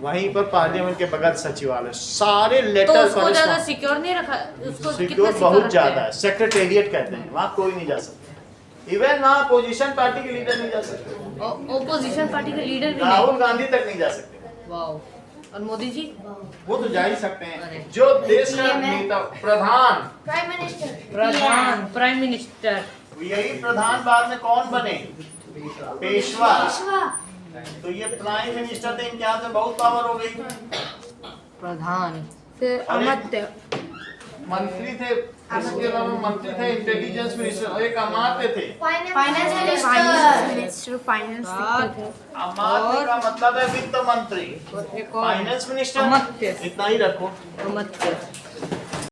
वहीं पर पार्लियामेंट के बगैर सचिवालय, सारे तो लेटर उसको ज्यादा सिक्योर नहीं रखा, उसको सिक्योर बहुत ज्यादा है। सेक्रेटेरिएट कहते हैं, वहाँ कोई नहीं जा सकता। इवन वहाँ अपोजिशन पार्टी के लीडर नहीं जा सकते। ओपोजिशन पार्टी के लीडर भी राहुल गांधी तक नहीं जा सकते। वाओ। और मोदी जी? वो तो जा ही सकते हैं। जो देश का नेता, प्रधान, प्राइम मिनिस्टर। प्रधान, प्राइम मिनिस्टर। यही प्रधान बाद में कौन बने? पेशवा। तो ये प्राइम मिनिस्टर थे, इनके हाथ में बहुत पावर हो गई। प्रधान। फिर अमात्य। मंत्री थे, इसके अलावा मंत्री थे, इंटेलिजेंस मिनिस्टर, एक अमात्य थे। फाइनेंस मिनिस्टर फाइनेंस थे। अमात्य का मतलब है वित्त मंत्री। एक और फाइनेंस मिनिस्टर अमात्य। इतना ही रखो। अमात्य।